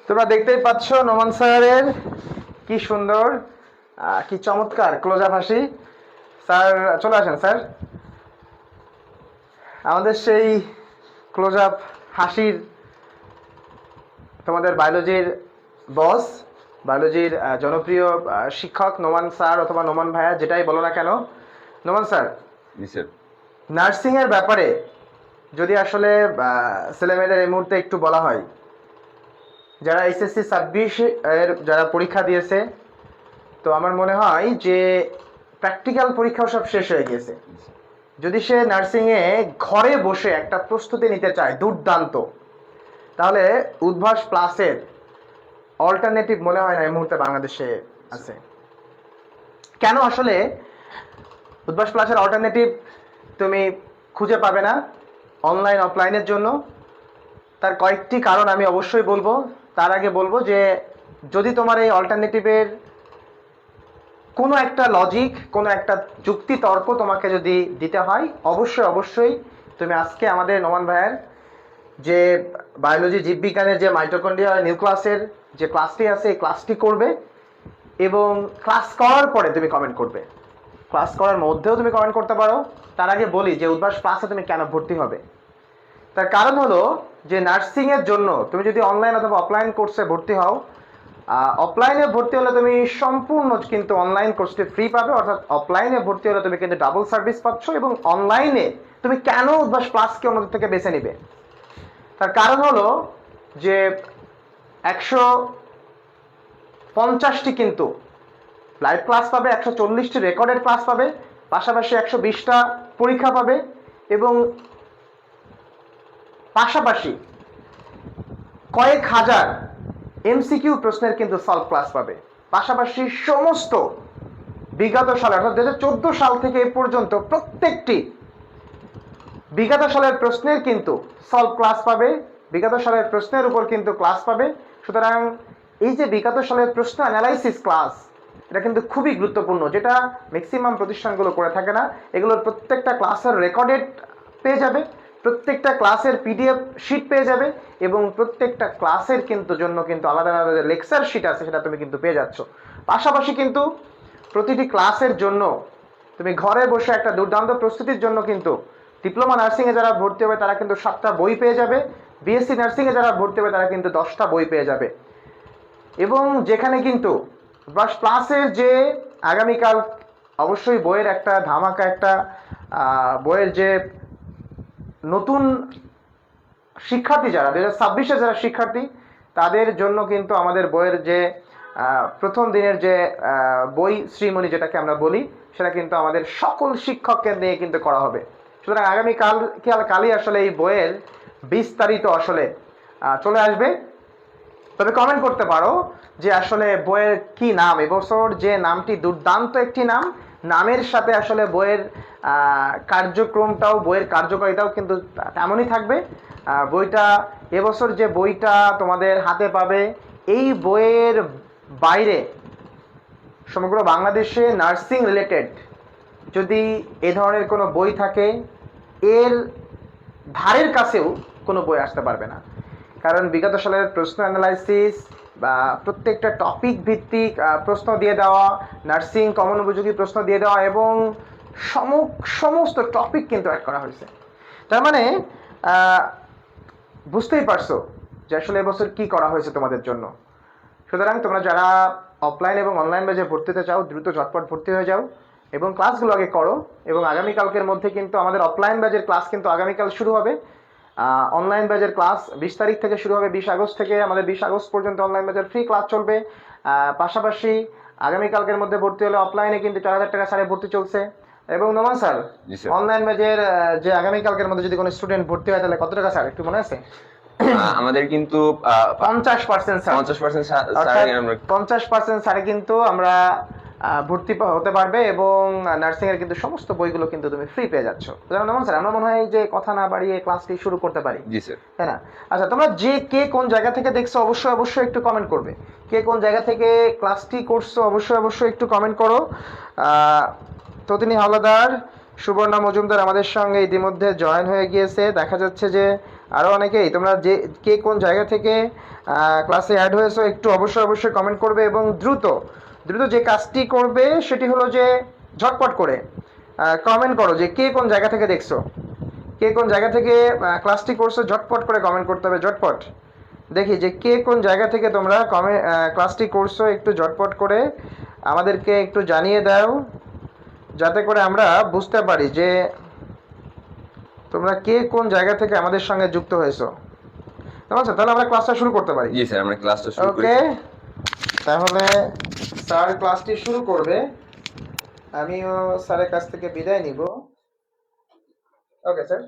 তোমরা দেখতেই পাচ্ছ নোমান স্যারের কি সুন্দর কি চমৎকার ক্লোজ আপ হাসি। স্যার চলে আসেন স্যার, আমাদের সেই ক্লোজ আপ হাসির তোমাদের বায়োলজির বস, বায়োলজির জনপ্রিয় শিক্ষক নোমান স্যার অথবা নোমান ভাইয়া যেটাই বলো না কেন। নোমান স্যার, নার্সিং এর ব্যাপারে যদি আসলে ছেলেমেয়েদের এই মুহূর্তে একটু বলা হয়, যারা এসএসসি 26 এর যারা পরীক্ষা দিয়েছে, তো আমার মনে হয় যে প্র্যাকটিক্যাল পরীক্ষাও সব শেষ হয়ে গিয়েছে। যদি সে নার্সিংয়ে ঘরে বসে একটা প্রস্তুতি নিতে চায় দুর্দান্ত, তাহলে উদ্ভাস প্লাসের অল্টারনেটিভ মনে হয় না এই মুহূর্তে বাংলাদেশে আছে। কেন আসলে উদ্ভাস প্লাসের অল্টারনেটিভ তুমি খুঁজে পাবে না অনলাইন অফলাইনের জন্য? তার কয়েকটি কারণ আমি অবশ্যই বলবো। তার আগে বলবো যে যদি তোমার এই অল্টারনেটিভের কোনো একটা লজিক, কোনো একটা যুক্তি তর্ক তোমাকে যদি দিতে হয়, অবশ্যই তুমি আজকে আমাদের নোমান ভাইয়ের যে বায়োলজি জীববিজ্ঞানের যে মাইটোকন্ড্রিয়া নিউক্লিয়াসের যে ক্লাসটি আছে এই ক্লাসটি করবে, এবং ক্লাস করার পরে তুমি কমেন্ট করবে। ক্লাস করার মধ্যেও তুমি কমেন্ট করতে পারো। তার আগে বলি যে উদ্ভাস ক্লাসে তুমি কেন ভর্তি হবে। তার কারণ হলো যে নার্সিংয়ের জন্য তুমি যদি অনলাইন অথবা অফলাইন কোর্সে ভর্তি হও, অফলাইনে ভর্তি হলে তুমি সম্পূর্ণ কিন্তু অনলাইন কোর্সটি ফ্রি পাবে, অর্থাৎ অফলাইনে ভর্তি হলে তুমি কিন্তু ডাবল সার্ভিস পাচ্ছ। এবং অনলাইনে তুমি কেন উদ্ভাস ক্লাসকে অন্যদের থেকে বেছে নিবে, তার কারণ হলো যে 150টি কিন্তু লাইভ ক্লাস পাবে, 140টি রেকর্ডেড ক্লাস পাবে, পাশাপাশি 120টা পরীক্ষা পাবে, এবং পাশাপাশি কয়েক হাজার এমসিকিউ প্রশ্নের কিন্তু সলভ ক্লাস পাবে। পাশাপাশি সমস্ত বিগত সালে অর্থাৎ 2014 সাল থেকে এ পর্যন্ত প্রত্যেকটি বিগত সালের প্রশ্নের কিন্তু সলভ ক্লাস পাবে, বিগত সালের প্রশ্নের উপর কিন্তু ক্লাস পাবে। সুতরাং এই যে বিগত সালের প্রশ্ন অ্যানালাইসিস ক্লাস, এটা কিন্তু খুবই গুরুত্বপূর্ণ, যেটা ম্যাক্সিমাম প্রতিষ্ঠানগুলো করে থাকে না। এগুলোর প্রত্যেকটা ক্লাসের রেকর্ডেড পেয়ে যাবে, প্রত্যেকটা ক্লাসের পিডিএফ শিট পেয়ে যাবে, এবং প্রত্যেকটা ক্লাসের কিন্তু জন্য কিন্তু আলাদা আলাদা যে লেকচার শিট আছে সেটা তুমি কিন্তু পেয়ে যাচ্ছ। পাশাপাশি কিন্তু প্রতিটি ক্লাসের জন্য তুমি ঘরে বসে একটা দুর্দান্ত প্রস্তুতির জন্য কিন্তু ডিপ্লোমা নার্সিংয়ে যারা ভর্তি হবে তারা কিন্তু 7টা বই পেয়ে যাবে, বিএসসি নার্সিংয়ে যারা ভর্তি হবে তারা কিন্তু 10টা বই পেয়ে যাবে। এবং যেখানে কিন্তু প্লাসের যে আগামীকাল অবশ্যই বইয়ের একটা ধামাকা, একটা বইয়ের যে নতুন শিক্ষার্থী যারা 2026-এ যারা শিক্ষার্থী, তাদের জন্য কিন্তু আমাদের বইয়ের যে প্রথম দিনের যে বই শ্রীমণি যেটাকে আমরা বলি, সেটা কিন্তু আমাদের সকল শিক্ষককে নিয়ে কিন্তু করা হবে। সুতরাং কালই আসলে এই বইয়ের বিস্তারিত আসলে চলে আসবে। তবে কমেন্ট করতে পারো যে আসলে বইয়ের কি নাম। এবছর যে নামটি দুর্দান্ত একটি নাম, নামের সাথে আসলে বইয়ের কার্যক্রমটাও, বইয়ের কার্যকারিতাও কিন্তু তেমনই থাকবে। বইটা এবছর যে বইটা তোমাদের হাতে পাবে, এই বইয়ের বাইরে সমগ্র বাংলাদেশে নার্সিং রিলেটেড যদি এ ধরনের কোনো বই থাকে, এর ধারের কাছেও কোনো বই আসতে পারবে না। কারণ বিগত সালের প্রশ্ন অ্যানালাইসিস বা প্রত্যেকটা টপিক ভিত্তিক প্রশ্ন দিয়ে দেওয়া, নার্সিং কমন উপযোগী প্রশ্ন দিয়ে দেওয়া, এবং সমস্ত টপিক কিন্তু অ্যাড করা হয়েছে। তার মানে বুঝতেই পারছো যে আসলে এবছর কি করা হয়েছে তোমাদের জন্য। সুতরাং তোমরা যারা অফলাইন এবং অনলাইন ব্যাচে ভর্তি হতে চাও, দ্রুত ঝটপট ভর্তি হয়ে যাও এবং ক্লাসগুলো আগে করো। এবং আগামীকালকের মধ্যে কিন্তু আমাদের অফলাইন ব্যাচের ক্লাস কিন্তু আগামীকাল শুরু হবে। অনলাইন ব্যাচের ক্লাস 20 তারিখ থেকে শুরু হবে, 20 আগস্ট থেকে আমাদের 20 আগস্ট পর্যন্ত অনলাইন ব্যাচের ফ্রি ক্লাস চলবে। পাশাপাশি আগামীকালকের মধ্যে ভর্তি হলে অফলাইনে কিন্তু 4000 টাকা ছাড়ে ভর্তি চলছে। এবং নোমান স্যার, অনলাইন ব্যাচের যে আগামীকালকের মধ্যে যদি কোনো স্টুডেন্ট ভর্তি হয় তাহলে কত টাকা স্যার একটু মনে আছে? আমাদের কিন্তু 50% স্যার, 50% ছাড়ে কিন্তু আমরা ভর্তি হতে পারবে, এবং নার্সিং এর কিন্তু সমস্ত বইগুলো কিন্তু তুমি ফ্রি পেয়ে যাচ্ছ। যেমন স্যার, আমরা মনে হয় যে কথা না বাড়িয়ে ক্লাসটি শুরু করতে পারি। জি স্যার। তাই না? আচ্ছা, তোমরা কে কোন জায়গা থেকে দেখছো অবশ্যই একটু কমেন্ট করবে। কে কোন জায়গা থেকে ক্লাসটি করছো অবশ্যই একটু কমেন্ট করো। ততিনী হাওলাদার, সুবর্ণা মজুমদার আমাদের সঙ্গে ইতিমধ্যে জয়েন হয়ে গিয়েছে। দেখা যাচ্ছে যে আরও অনেকেই, তোমরা যে কে কোন জায়গা থেকে ক্লাসে অ্যাড হয়েছো একটু অবশ্যই কমেন্ট করবে, এবং দ্রুত দ্রুত যে কাজটি করবে সেটি হলো যে ঝটপট করে কমেন্ট করো যে কে কোন জায়গা থেকে দেখছো, কে কোন জায়গা থেকে ক্লাসটি করছো, ঝটপট করে কমেন্ট করতে হবে, ঝটপট। দেখি যে কে কোন জায়গা থেকে তোমরা ক্লাসটি করছো, একটু ঝটপট করে আমাদেরকে একটু জানিয়ে দাও, যাতে করে আমরা বুঝতে পারি যে তোমরা কে কোন জায়গা থেকে আমাদের সঙ্গে যুক্ত হয়েছো। আচ্ছা, তাহলে আমরা ক্লাসটা শুরু করতে পারি। জি স্যার, আমরা ক্লাসটা শুরু করি। ওকে, তাহলে স্যার ক্লাসটি শুরু করবে, আমিও স্যারের কাছ থেকে বিদায় নিব। Okay sir.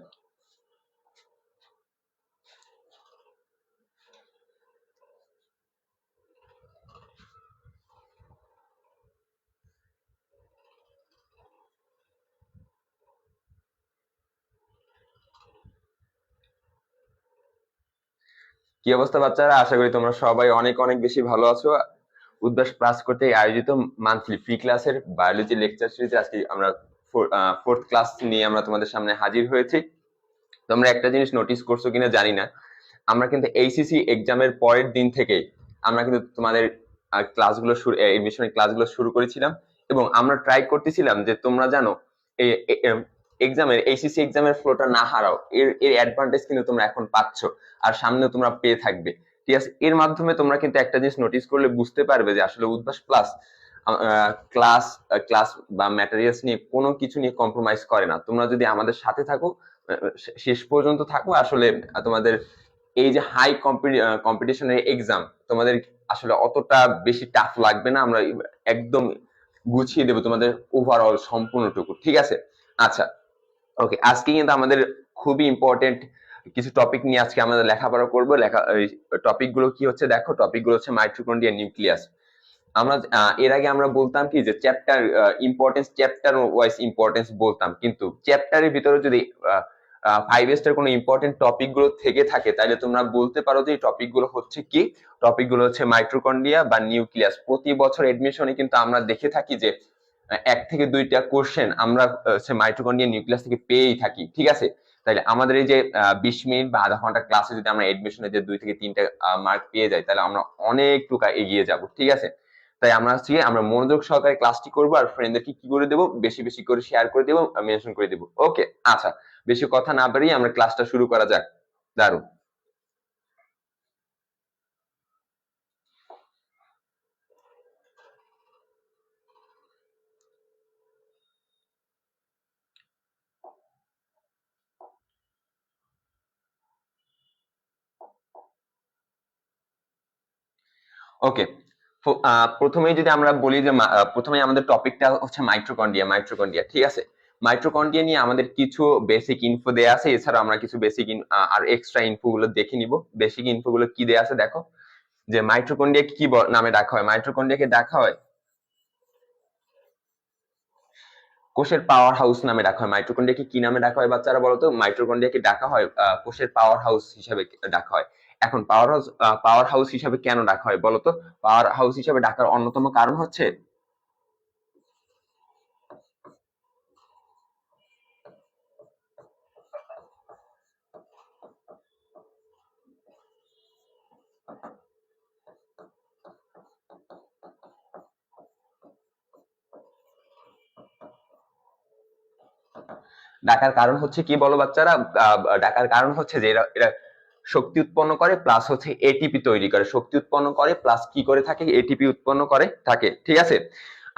কি অবস্থা বাচ্চারা? আশা করি তোমরা সবাই অনেক অনেক বেশি ভালো আছো। উদ্ভাস ক্লাস করতে আয়োজিত মান্থলি ফ্রি ক্লাসের বায়োলজি লেকচার সিরিজে আজকে আমরা ফোর্থ ক্লাস নিয়ে আমরা তোমাদের সামনে হাজির হয়েছি। তোমরা একটা জিনিস নোটিস করছো কিনা জানি না, আমরা কিন্তু এইচএসসি এক্সামের পরের দিন থেকে আমরা কিন্তু তোমাদের ক্লাসগুলো এডমিশনের ক্লাসগুলো শুরু করেছিলাম, এবং আমরা ট্রাই করতেছিলাম যে তোমরা জানো এই এক্সামের এইচএসসি এক্সামের ফ্লোটা না হারাও। এর অ্যাডভান্টেজ কিন্তু তোমরা এখন পাচ্ছ, আর সামনেও তোমরা পেয়ে থাকবে। ঠিক আছে, এর মাধ্যমে তোমরা কিন্তু একটা জিনিস নোটিস করলে বুঝতে পারবে যে আসলে উদ্ভাস প্লাস ক্লাস ক্লাস বা ম্যাটেরিয়ালস নিয়ে কোনো কিছু নিয়ে কম্প্রোমাইজ করে না। তোমরা যদি আমাদের সাথে থাকো, শেষ পর্যন্ত থাকো, আসলে তোমাদের এই যে হাই কম্পিটিশনের এক্সাম তোমাদের আসলে অতটা বেশি টাফ লাগবে না। আমরা একদম গুছিয়ে দেবো তোমাদের ওভারঅল সম্পূর্ণটুকু। ঠিক আছে, আচ্ছা ওকে। আজকে কিন্তু আমাদের খুবই ইম্পর্টেন্ট কিছু টপিক নিয়ে আজকে আমাদের লেখাপড়া করবো। টপিক গুলো কি হচ্ছে দেখো, টপিক গুলো হচ্ছে মাইটোকন্ড্রিয়া, নিউক্লিয়াস। আমরা এর আগে আমরা বলতাম কি যে chapter importance, chapter wise importance বলতাম, কিন্তু চ্যাপ্টারের ভিতরে যদি 5 স্টার কোনো ইম্পর্টেন্ট টপিক গুলো থেকে থাকে তাহলে তোমরা বলতে পারো যে এই টপিক গুলো হচ্ছে কি, টপিক গুলো হচ্ছে মাইটোকন্ড্রিয়া বা নিউক্লিয়াস। প্রতি বছর এডমিশনে কিন্তু আমরা দেখে থাকি যে 1 থেকে 2টা কোশ্চেন আমরা মাইটোকন্ড্রিয়া নিউক্লিয়াস থেকে পেয়েই থাকি। ঠিক আছে, তাহলে আমাদের এই যে 20 মিনিট বা আধা ঘন্টা ক্লাসে যদি আমরা এডমিশনে যে 2 থেকে 3টা মার্ক পেয়ে যাই তাহলে আমরা অনেকটুকু এগিয়ে যাব। ঠিক আছে, তাই আমরা মনোযোগ সহকারে ক্লাসটি করবো, আর ফ্রেন্ডদেরকে কি করে দেবো, বেশি বেশি করে শেয়ার করে দেবো, মেনশন করে দেবো। ওকে, আচ্ছা বেশি কথা না বাড়িয়ে আমরা ক্লাসটা শুরু করা যাক। দারুন। ওকে, প্রথমেই যদি আমরা বলি যে প্রথমেই আমাদের টপিকটা হচ্ছে মাইটোকন্ড্রিয়া। মাইটোকন্ড্রিয়া, ঠিক আছে, মাইটোকন্ড্রিয়া নিয়ে আমাদের কিছু বেসিক ইনফো দেয়া আছে, এছাড়া আমরা কিছু বেসিক আর এক্সট্রা ইনফো গুলো দেখে নিব। বেসিক ইনফো গুলো কি দেয়া আছে দেখো, যে মাইটোকন্ড্রিয়াকে কি নামে ডাকা হয়। মাইটোকন্ড্রিয়াকে ডাকা হয় কোষের পাওয়ার হাউস নামে ডাকা হয়। মাইটোকন্ড্রিয়াকে কি নামে ডাকা হয় বাচ্চারা বলো তো? মাইটোকন্ড্রিয়াকে ডাকা হয় কোষের পাওয়ার হাউস হিসাবে ডাকা হয়। এখন পাওয়ার হাউস হিসাবে কেন ডাকা হয় বলো তো? পাওয়ার হাউস হিসাবে ডাকার অন্যতম কারণ হচ্ছে ডাকার কারণ হচ্ছে কি বলো বাচ্চারা? ডাকার কারণ হচ্ছে যে এরা এরা শক্তি উৎপন্ন করে, প্লাস হচ্ছে এটিপি তৈরি করে। শক্তি উৎপন্ন করে প্লাস কি করে থাকে, এটিপি উৎপন্ন করে থাকে। ঠিক আছে,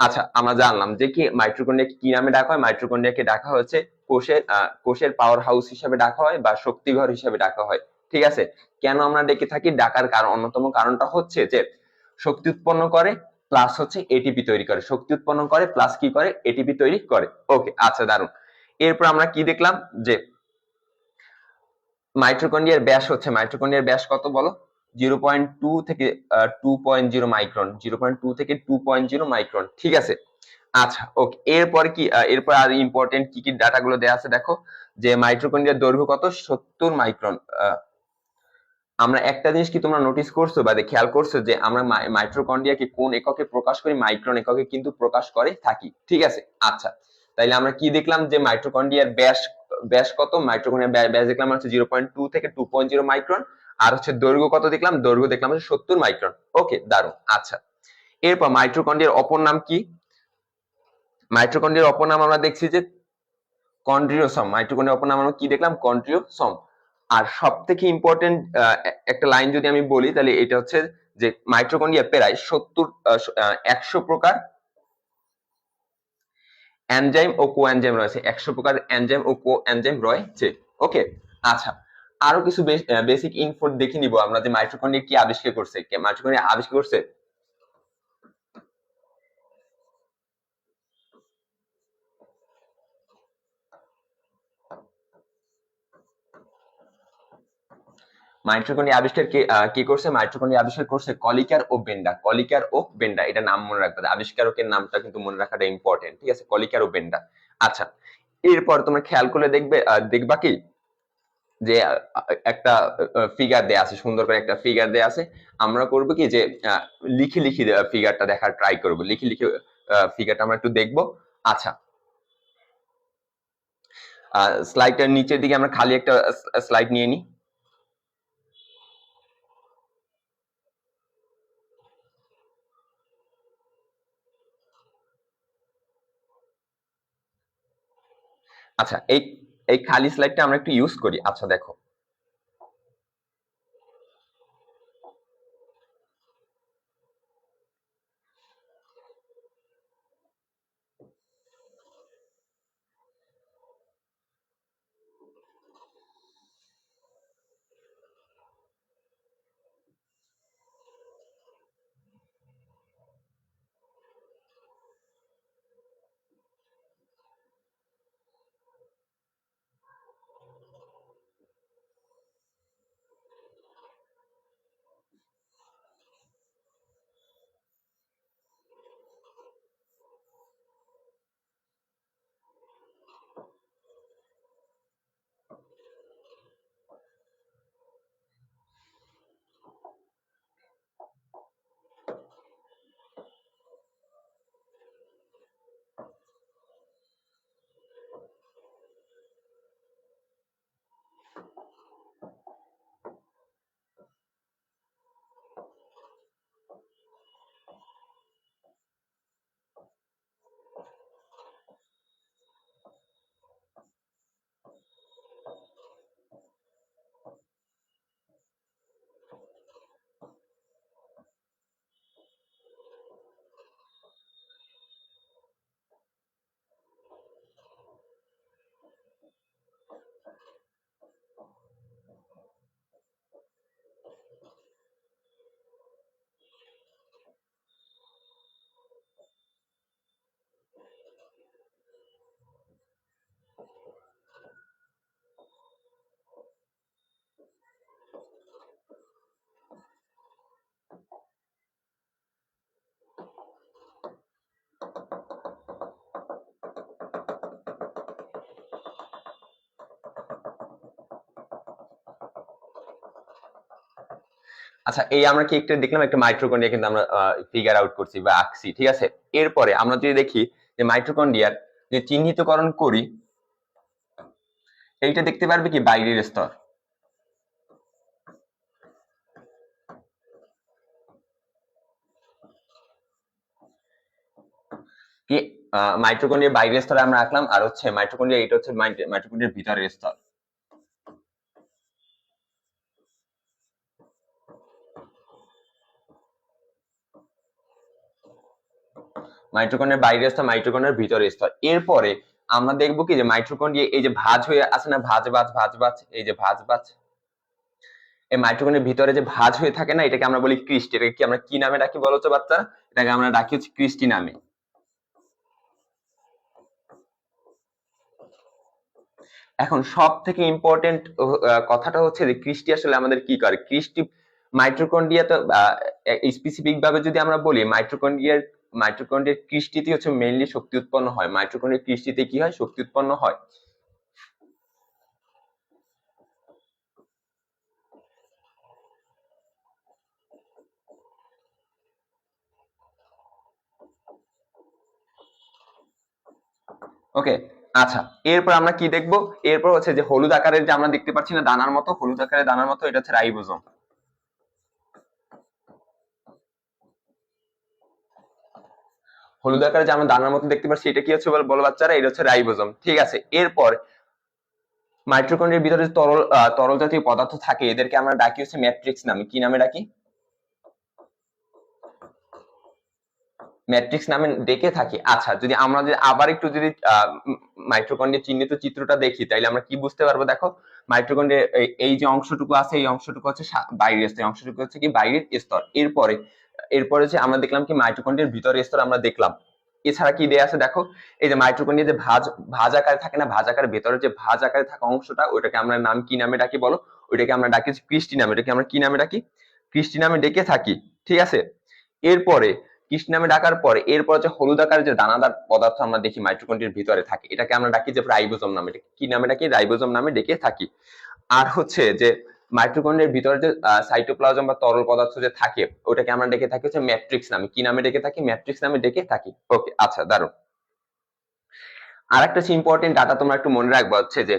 আচ্ছা আমরা জানলাম যে কি মাইটোকন্ড্রিয়াকে কি নামে ডাকা হয়। মাইটোকন্ড্রিয়াকে ডাকা হচ্ছে কোষের পাওয়ার হাউস হিসাবে ডাকা হয় বা শক্তিঘর হিসাবে ডাকা হয়। ঠিক আছে, কেন আমরা ডেকে থাকি? ডাকার কারণ, অন্যতম কারণটা হচ্ছে যে শক্তি উৎপন্ন করে প্লাস হচ্ছে এটিপি তৈরি করে। শক্তি উৎপন্ন করে প্লাস কি করে, এটিপি তৈরি করে। ওকে, আচ্ছা দারুন। এরপর আমরা কি দেখলাম যে মাইটোকন্ড্রিয়ার ব্যাস হচ্ছে, মাইটোকন্ড্রিয়ার ব্যাস কত বলো? 0.2 থেকে 2.0 মাইক্রন। 0.2 থেকে 2.0 মাইক্রন। ঠিক আছে, আচ্ছা ওকে। এরপর কি, এরপর আর ইম্পর্টেন্ট কি কি ডাটাগুলো দেয়া আছে দেখো, যে মাইটোকন্ড্রিয়ার দৈর্ঘ্য কত? 70 মাইক্রন। আমরা একটা জিনিস কি তোমরা নোটিস করছো বা খেয়াল করছো যে আমরা মাইটোকন্ড্রিয়াকে কোন এককে প্রকাশ করি? মাইক্রন এককে কিন্তু প্রকাশ করে থাকি। ঠিক আছে, আচ্ছা তাইলে আমরা কি দেখলাম যে মাইটোকন্ড্রিয়ার ব্যাস ব্যাস কত, মাইটোকন্ড্রিয়ার ব্যাস দেখলাম হচ্ছে 0.2 থেকে 2.0 মাইক্রন, আর হচ্ছে দৈর্ঘ্য কত দেখলাম, দৈর্ঘ্য দেখলাম হচ্ছে 70 মাইক্রন। ওকে, দারুণ। আচ্ছা, এরপর মাইটোকন্ড্রিয়ার অপর নাম কি? মাইটোকন্ড্রিয়ার অপর নাম আমরা দেখছি যে কন্ড্রিওসম। মাইটোকন্ড্রিয়ার অপর নাম আমরা কি দেখলাম? কন্ড্রিওসম। আর সব থেকে ইম্পর্টেন্ট একটা লাইন যদি আমি বলি তাহলে এটা হচ্ছে যে মাইটোকন্ড্রিয়া প্রায় 100 প্রকার এনজাইম ও কোএনজাইম রয়েছে। 100 প্রকার এনজাইম ও কোএনজাইম রয়েছে। ওকে, আচ্ছা, আরো কিছু বেসিক ইনফো দেখে নিব আমরা যে মাইটোকন্ড্রিয়া কি আবিষ্কার করছে। মাইটোকন্ড্রিয়া আবিষ্কার করছে মাইটোকন্ড্রিয়া আবিষ্কার কি করছে? মাইটোকন্ড্রিয়া আবিষ্কার করছে কলিকার ও বেন্ডা। কলিকার ও বেন্ডা, এটা নাম মনে রাখবে, আবিষ্কারকের নামটা কিন্তু মনে রাখাটা ইম্পর্টেন্ট, ঠিক আছে? কলিকার ও বেন্ডা। আচ্ছা, এরপর তোমরা খেয়াল করলে দেখবা কি যে একটা ফিগার দেয়া আছে, সুন্দর করে একটা ফিগার দেয়া আছে। আমরা করব কি যে লিখে লিখে ফিগারটা দেখার ট্রাই করব, লিখে লিখে ফিগারটা আমরা একটু দেখব। আচ্ছা, স্লাইডটার নিচের দিকে আমরা খালি একটা স্লাইড নিয়ে নিই। আচ্ছা, এই এই খালি স্লাইডটা আমরা একটু ইউজ করি। আচ্ছা দেখো, আচ্ছা, এই আমরা কি একটা দেখলাম, একটা মাইটোকন্ড্রিয়া কিন্তু আমরা ফিগার আউট করছি বা আঁকছি, ঠিক আছে? এরপরে আমরা যদি দেখি যে মাইটোকন্ড্রিয়ার যে চিহ্নিতকরণ করি, এইটা দেখতে পারবে কি বাইরের স্তর, কি মাইটোকন্ড্রিয়ার বাইরের স্তরে আমরা আঁকলাম, আর হচ্ছে মাইটোকন্ড্রিয়া, এটা হচ্ছে মাইটোকন্ড্রিয়ার ভিতরের স্তর। মাইটোকন্ড্রিয়ার বাইরের স্তর, মাইটোকন্ড্রিয়ার ভিতরের স্তর। এরপরে আমরা দেখবো কি যে মাইটোকন্ড্রিয়া এই যে ভাঁজ হয়ে আছে না, ভাঁজ, এই যে ভাঁজ, এই মাইটোকন্ড্রিয়ার ভিতরে যে ভাঁজ হয়ে থাকে না, এটাকে আমরা বলি ক্রিস্টি। এটাকে কি আমরা কি নামে ডাকি বলো তো বাচ্চা? এটাকে আমরা ডাকি হচ্ছে ক্রিস্টি নামে। এখন সব থেকে ইম্পর্টেন্ট কথাটা হচ্ছে যে ক্রিস্টি আসলে আমাদের কি করে। ক্রিস্টি মাইটোকন্ড্রিয়া তো স্পেসিফিক ভাবে যদি আমরা বলি, মাইটোকন্ড্রিয়ার ক্রিস্টিতে হচ্ছে মেইনলি শক্তি উৎপন্ন হয়। মাইটোকন্ড্রিয়ার ক্রিস্টিতে কি হয়? শক্তি উৎপন্ন হয়। ওকে। আচ্ছা, এরপর আমরা কি দেখবো? এরপর হচ্ছে যে হলুদ আকারের যে আমরা দেখতে পাচ্ছি না দানার মতো, হলুদ আকারের দানার মতো, এটা হচ্ছে রাইবোজোম। হলুদ আকারে যে আমরা দানার মতো দেখতে পাচ্ছি এটা কি হচ্ছে বলো বাচ্চারা? এটা হচ্ছে রাইবোজোম। ঠিক আছে, এরপর মাইটোকন্ড্রিয়ার ভিতরে যে তরল জাতীয় পদার্থ থাকে এদেরকে আমরা ডাকি হচ্ছে ম্যাট্রিক্স নামে। কি নামে ডাকি? ম্যাট্রিক্স নামে ডেকে থাকি। আচ্ছা, যদি আমরা যদি আবার একটু যদি মাইটোকন্ড্রিয়ার চিহ্নিত চিত্রটা দেখি তাহলে আমরা কি বুঝতে পারবো? দেখো, মাইটোকন্ড্রিয়ার এই যে অংশটুকু আছে এই অংশটুকু হচ্ছে বাইরের স্তর, এই অংশটুকু হচ্ছে কি বাইরের স্তর। এরপরে এরপরে হচ্ছে আমরা দেখলাম কি মাইটোকন্ড্রিয়ার ভিতরের স্তর আমরা দেখলাম। এছাড়া কি দেয়া আছে দেখো, এই যে মাইটোকন্ড্রিয়া যে ভাঁজ আকারে থাকে না, ভাঁজ আকারের ভেতরে যে ভাঁজ আকারে থাকা অংশটা ওইটাকে আমরা নাম কি নামে ডাকি বলো? ওইটাকে আমরা ডাকি ক্রিস্টি নামে। এটাকে আমরা কি নামে ডাকি? ক্রিস্টি নামে ডেকে থাকি। ঠিক আছে, এরপরে কৃষ্ণ নামে ডাকার পরে এরপর হচ্ছে হলুদ আকারের যে দানাদার পদার্থ আমরা দেখি মাইটোকন্ড্রিয়ার ভিতরে থাকে এটাকে আমরা ডাকি যে রাইবোজোম নামে। কি নামে ডাকি? রাইবোজোম নামে ডেকে থাকি। আর হচ্ছে যে মাইটোকন্ড্রিয়ার ভিতরে যে সাইটোপ্লাজম বা তরল পদার্থ যে থাকে ওটাকে আমরা ডেকে থাকি হচ্ছে ম্যাট্রিক্স নামে। কি নামে ডেকে থাকি? ম্যাট্রিক্স নামে ডেকে থাকি। ওকে, আচ্ছা, দারুন। আর একটা ইম্পর্টেন্ট ডাটা তোমরা একটু মনে রাখবা হচ্ছে যে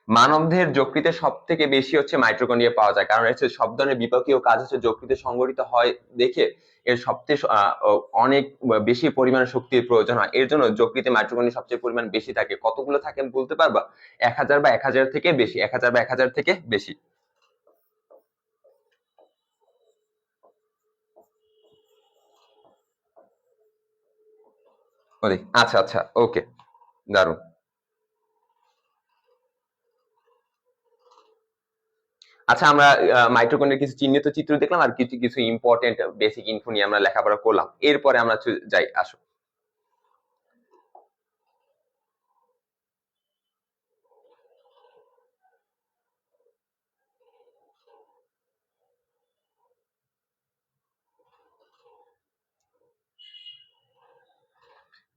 মানবদেহের যকৃতে সব থেকে বেশি হচ্ছে মাইটোকন্ড্রিয়া পাওয়া যায়, কারণ হচ্ছে সব ধরনের বিপাকীয় কাজ হচ্ছে যকৃতে সংঘটিত হয় দেখে এর সবচেয়ে অনেক বেশি পরিমাণে শক্তির প্রয়োজন হয়। এর জন্য যকৃতে মাইটোকন্ড্রিয়া সবচেয়ে পরিমাণ বেশি থাকে। কতগুলো থাকে বলতে পারবা? 1000 বা 1000 থেকে বেশি, 1000 বা 1000 থেকে বেশি। আচ্ছা আচ্ছা, ওকে, দারুন। আচ্ছা, আমরা মাইটোকন্ড্রিয়ার কিছু চিহ্নিত চিত্র দেখলাম আর কিছু কিছু ইম্পর্টেন্ট বেসিক ইনফো নিয়ে আমরা লেখাপড়া করলাম। এরপরে আমরা যাই, আসো।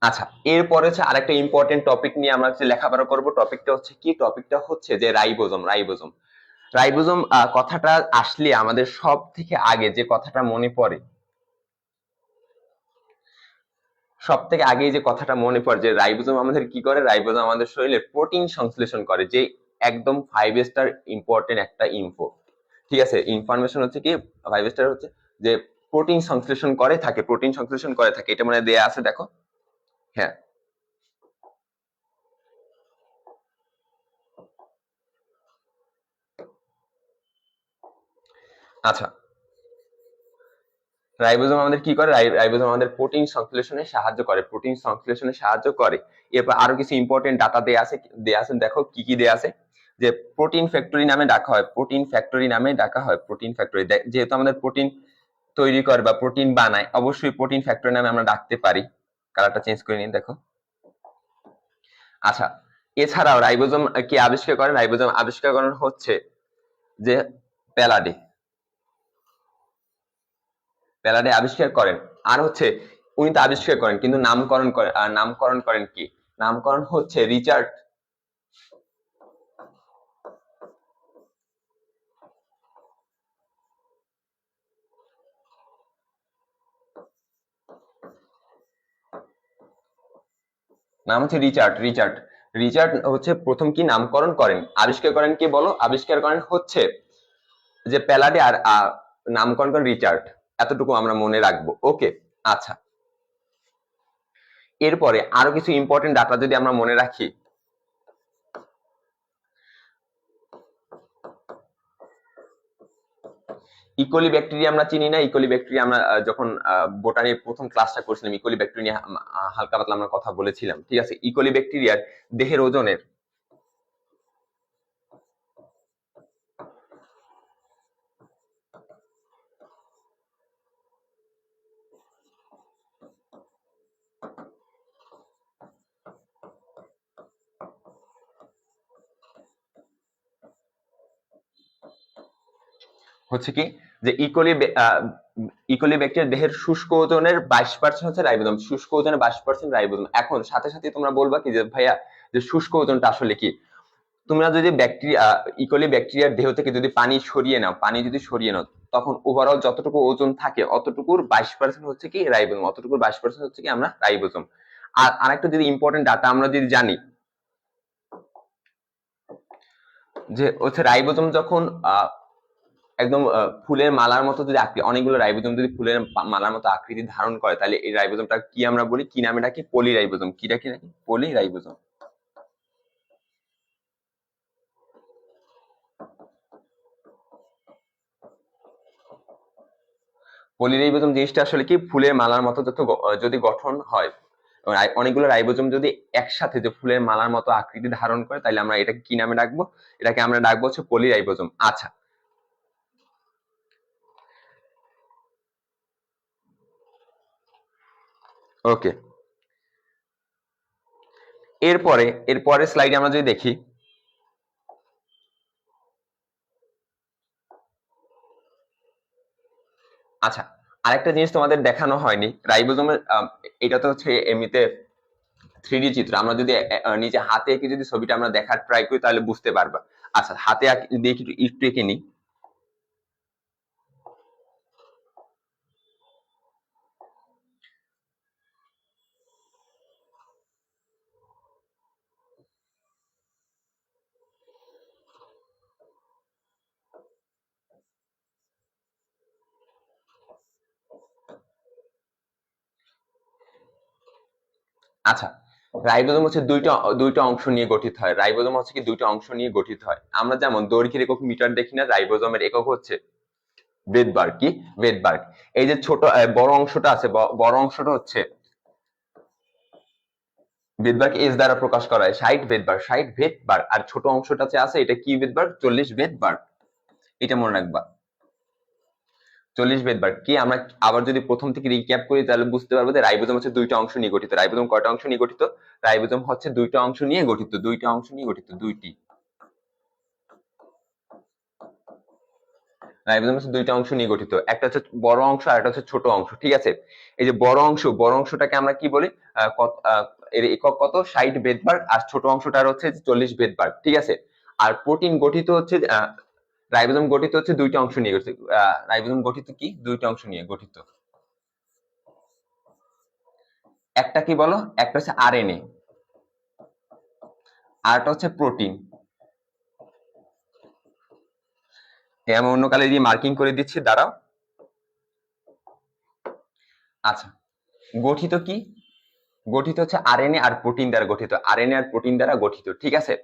আচ্ছা, এরপরে হচ্ছে আরেকটা ইম্পর্টেন্ট টপিক নিয়ে আমরা হচ্ছে লেখাপড়া করব। টপিকটা হচ্ছে কি? টপিকটা হচ্ছে যে রাইবোজোম। রাইবোজোম রাইবোজোম কথাটা আসলে আমাদের সব থেকে আগে যে কথাটা মনে পড়ে, সব থেকে আগে যে কথাটা মনে পড়ে যে রাইবোজোম আমাদের কি করে? রাইবোজোম আমাদের শরীরে প্রোটিন সংশ্লেষণ করে, যে একদম 5 স্টার ইম্পর্টেন্ট একটা ইনফো। ঠিক আছে, ইনফরমেশন হচ্ছে কি 5 স্টার হচ্ছে যে প্রোটিন সংশ্লেষণ করে থাকে, প্রোটিন সংশ্লেষণ করে থাকে। এটা মানে দেয়া আছে, দেখো। হ্যাঁ, আচ্ছা, রাইবোজোম আমাদের কি করে? রাইবোজোম আমাদের প্রোটিন সংশ্লেষণে সাহায্য করে, প্রোটিন সংশ্লেষণে সাহায্য করে। এরপর আরো কিছু ইম্পর্টেন্ট ডাটা দেয়া আছে, দেখো কি কি দেয়া আছে। যে প্রোটিন ফ্যাক্টরি নামে ডাকা হয়, প্রোটিন ফ্যাক্টরি নামে ডাকা হয়, প্রোটিন ফ্যাক্টরি। যেহেতু আমাদের প্রোটিন তৈরি করে বা প্রোটিন বানায়, অবশ্যই প্রোটিন ফ্যাক্টরি নামে আমরা ডাকতে পারি। কালারটা চেঞ্জ করে নিন, দেখো। আচ্ছা, এছাড়াও রাইবোজোম কি আবিষ্কার করেন? রাইবোজোম আবিষ্কার করেন হচ্ছে যে প্যালাডি। প্যালাডি আবিষ্কার করেন। আর হচ্ছে উনি তো আবিষ্কার করেন কিন্তু নামকরণ করেন কি? নামকরণ হচ্ছে রিচার্ড। নাম হচ্ছে রিচার্ড। রিচার্ড রিচার্ড হচ্ছে প্রথম কি নামকরণ করেন, আবিষ্কার করেন কে বলো? আবিষ্কার করেন হচ্ছে যে প্যালাডি। আর নামকরণ করেন রিচার্ড। এতটুকু আমরা মনে রাখবো। ওকে, আচ্ছা। এরপরে আরো কিছু ইম্পর্টেন্ট ডাটা যদি আমরা মনে রাখি, ইকোলি ব্যাকটেরিয়া আমরা চিনি না? ইকোলি ব্যাকটেরিয়া আমরা যখন বোটানির প্রথম ক্লাসটা করছিলাম ইকোলি ব্যাকটেরিয়া নিয়ে হালকা পাতলা আমরা কথা বলেছিলাম। ঠিক আছে, ইকোলি ব্যাকটেরিয়ার দেহের ওজনের হচ্ছে কি যে ইকোলি ব্যাকটেরিয়ার দেহের শুষ্ক ওজনের 22% হচ্ছে রাইবোজোম, শুষ্ক ওজনের 22% রাইবোজোম। এখন সাথে সাথে তোমরা বলবা কি যে ভাইয়া যে শুষ্ক ওজনটা আসলে কি? তোমরা যদি ইকোলি ব্যাকটেরিয়ার দেহ থেকে যদি পানি সরিয়ে নাও, পানি যদি সরিয়ে নাও, তখন ওভারঅল যতটুকু ওজন থাকে অতটুকুর 22% হচ্ছে কি রাইবোজোম, অতটুকুর 22% হচ্ছে কি আমরা রাইবোজোম। আর আরেকটা যদি ইম্পর্টেন্ট ডাটা আমরা যদি জানি যে হচ্ছে রাইবোজোম যখন একদম ফুলের মালার মতো যদি অনেকগুলো রাইবোজোম যদি ফুলের মালার মতো আকৃতি ধারণ করে, তাহলে এই রাইবোজোমটা কি আমরা বলি, কি নামে ডাকি? পলি রাইবোজোম। কি ডাকি নাকি? পলি রাইবোজোম। পলিরাইবোজোম জিনিসটা আসলে কি ফুলের মালার মতো যদি গঠন হয়, অনেকগুলো রাইবোজোম যদি একসাথে যে ফুলের মালার মতো আকৃতি ধারণ করে, তাহলে আমরা এটাকে কি নামে ডাকবো? এটাকে আমরা ডাকবো হচ্ছে পলিরাইবোজোম। আচ্ছা, ওকে। এরপরে স্লাইডে আমরা যদি দেখি, আচ্ছা আরেকটা জিনিস তোমাদের দেখানো হয়নি রাইবোজোমের, এটা তো হচ্ছে এমনিতে 3D চিত্র। আমরা যদি নিজে হাতে এঁকে যদি ছবিটা আমরা দেখার ট্রাই করি তাহলে বুঝতে পারবা। আচ্ছা, হাতে দেখি একটু এঁকে নি। আচ্ছা, রাইবোজোম হচ্ছে দুইটা অংশ নিয়ে গঠিত হয়। রাইবোজোম হচ্ছে কি দুইটা অংশ নিয়ে গঠিত হয়। আমরা যেমন দৈর্ঘ্যের একক মিটার দেখি না, রাইবোজোমের একক হচ্ছে বেদবার্গ। কি? বেদবার্গ। এই যে ছোট বড় অংশটা আছে, বড় অংশটা হচ্ছে বেদবার্গ এস দ্বারা প্রকাশ করা হয় 60 বেদবার্গ, 60 বেদবার্গ। আর ছোট অংশটা আছে এটা কি বেদবার্গ? 40 বেদবার্গ। এটা মনে রাখবা, 40 বেদবার্গ। কি আমরা আবার যদি প্রথম থেকে রিক্যাপ করি তাহলে বুঝতে পারবো যে রাইবোজোম হচ্ছে দুইটা অংশ নিয়ে গঠিত। রাইবোজোম কয়টা অংশ নিয়ে গঠিত? রাইবোজোম হচ্ছে দুইটা অংশ নিয়ে গঠিত, দুইটা অংশ নিয়ে গঠিত, দুইটি। রাইবোজোম হচ্ছে দুইটা অংশ নিয়ে গঠিত, একটা হচ্ছে বড় অংশ আর একটা হচ্ছে ছোট অংশ। ঠিক আছে, এই যে বড় অংশটাকে আমরা কি বলি? এর একক কত? 60 বেদবার্গ। আর ছোট অংশটার হচ্ছে 40 বেদবার্গ। ঠিক আছে, আর প্রোটিন গঠিত হচ্ছে রাইবোজোম গঠিত হচ্ছে দুইটা অংশ নিয়ে গঠিত। রাইবোজোম গঠিত কি? দুইটা অংশ নিয়ে গঠিত। একটা কি বলো? একটা হচ্ছে আরএনএ, আর একটা হচ্ছে প্রোটিন। আমি অন্য কালে দিয়ে মার্কিং করে দিচ্ছি, দাঁড়াও। আচ্ছা, গঠিত কি? গঠিত হচ্ছে আরএনএ আর প্রোটিন দ্বারা গঠিত, আরএনএ আর প্রোটিন দ্বারা গঠিত। ঠিক আছে,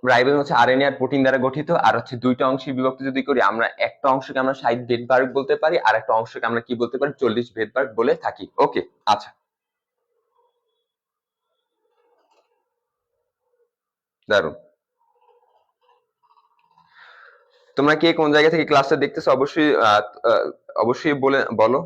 রাইবোজোম হচ্ছে আরএনএ আর প্রোটিন দ্বারা গঠিত। আর হচ্ছে দুইটা অংশে বিভক্ত যদি করি, আমরা একটা অংশকে আমরা 60 বেদবার্গ বলতে পারি, আর একটা অংশকে আমরা কি বলতে পারি? 40 বেদবার্গ বলে থাকি। ওকে, আচ্ছা, দারুন। তোমরা কে কোন জায়গা থেকে ক্লাসটা দেখতেছো অবশ্যই অবশ্যই বলো।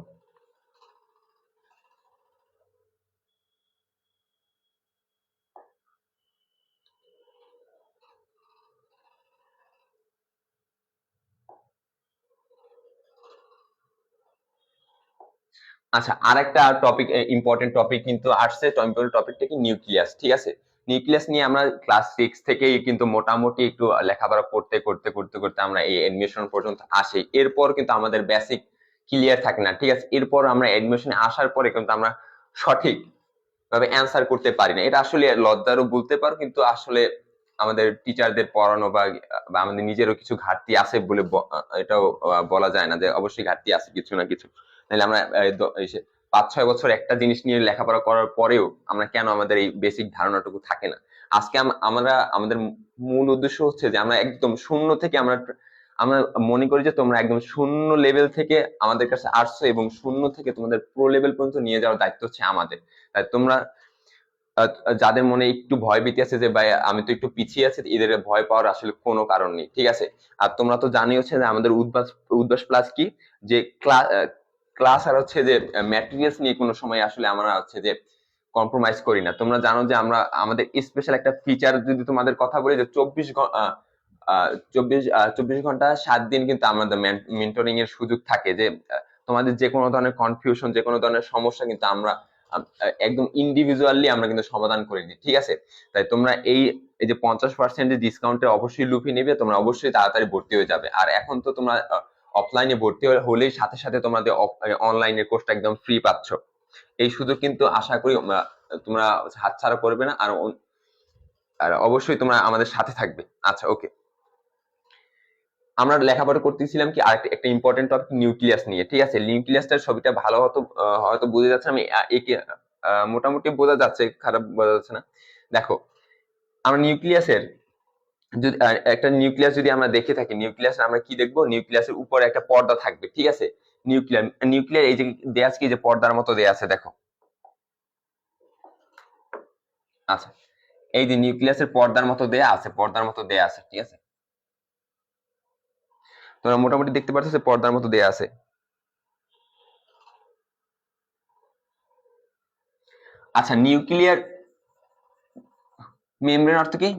আচ্ছা, আরেকটা টপিক, ইম্পর্টেন্ট টপিক কিন্তু আসছে। টপিকটা কি? নিউক্লিয়াস। ঠিক আছে, নিউক্লিয়াস নিয়ে আমরা ক্লাস 6 থেকেই কিন্তু মোটামুটি একটু লেখাপড়া করতে করতে করতে করতে আমরা এই এডমিশন পর্যন্ত আসি। এরপর কিন্তু আমাদের বেসিক ক্লিয়ার থাকে না। ঠিক আছে, এরপর আমরা এডমিশনে আসার পরে কিন্তু আমরা সঠিক ভাবে অ্যান্সার করতে পারি না। এটা আসলে লজ্জারও বলতে পারো, কিন্তু আসলে আমাদের টিচারদের পড়ানো বা আমাদের নিজেরও কিছু ঘাটতি আছে বলে এটাও বলা যায় না যে অবশ্যই ঘাটতি আছে কিছু না কিছু। নাহলে আমরা 5-6 বছর একটা জিনিস নিয়ে লেখাপড়া করার পরেও আমরা কেন আমাদের এই বেসিক ধারণাটুকু থাকে না? আজকে আমরা আমাদের মূল উদ্দেশ্য হচ্ছে যে আমরা একদম শূন্য থেকে আমরা আমরা মনে করি যে তোমরা একদম শূন্য লেভেল থেকে আমাদের কাছে আসছো, এবং শূন্য থেকে তোমাদের প্রো লেভেল পর্যন্ত নিয়ে যাওয়ার দায়িত্ব হচ্ছে আমাদের। তাই তোমরা যাদের মনে একটু ভয় ভীতি আছে যে ভাই আমি তো একটু পিছিয়ে আছি, এদের ভয় পাওয়ার আসলে কোনো কারণ নেই। ঠিক আছে, আর তোমরা তো জানি হচ্ছে যে আমাদের উদ্ভাস প্লাস কি, যে ক্লাস আর হচ্ছে যে ম্যাটেরিয়ালস নিয়ে কোনো সময় আসলে আমরা হচ্ছে যে কম্প্রোমাইজ করি না। তোমরা জানো যে আমরা আমাদের স্পেশাল একটা ফিচার যদি তোমাদের কথা বলি, যে চব্বিশ ঘন্টা 7 দিন কিন্তু আমাদের মেন্টরিং এর সুযোগ থাকে, যে তোমাদের যে কোনো ধরনের কনফিউশন, যে কোনো ধরনের সমস্যা কিন্তু আমরা একদম ইন্ডিভিজুয়ালি আমরা কিন্তু সমাধান করে দিই, ঠিক আছে? তাই তোমরা এই এই যে 50% যে ডিসকাউন্টে অবশ্যই লুফি নেবে, তোমরা অবশ্যই তাড়াতাড়ি ভর্তি হয়ে যাবে। আর এখন তো তোমরা অফলাইনে ভর্তি হলেই সাথে সাথে তোমাদের অনলাইনের কোর্সটা একদম ফ্রি পাচ্ছ। এই সুযোগ কিন্তু আশা করি তোমরা হাতছাড়া করবে না, আর অবশ্যই তোমরা আমাদের সাথে থাকবে। আচ্ছা, ওকে, আমরা লেখাপড়া করতেছিলাম কি আর একটা ইম্পর্টেন্ট টপিক নিউক্লিয়াস নিয়ে, ঠিক আছে? নিউক্লিয়াসটার ছবিটা ভালো হয়তো বোঝা যাচ্ছে, আমি একে মোটামুটি বোঝা যাচ্ছে, খারাপ বোঝা যাচ্ছে না। দেখো, আমরা নিউক্লিয়াসের যদি একটা নিউক্লিয়াস যদি আমরা দেখে থাকি, নিউক্লিয়াস আমরা কি দেখবো? নিউক্লিয়াসের উপরে একটা পর্দা থাকবে, ঠিক আছে? নিউক্লিয়ার এই যে দেয়া আছে, কি যে পর্দার মতো দেয়া আছে, দেখো। আচ্ছা, এই যে নিউক্লিয়াসের পর্দার মতো দেয়া আছে, পর্দার মতো দেয়া আছে, ঠিক আছে? তোমরা মোটামুটি দেখতে পাচ্ছ যে পর্দার মতো দেয়া আছে। আচ্ছা, নিউক্লিয়ার মেমব্রেন অর্থ কি?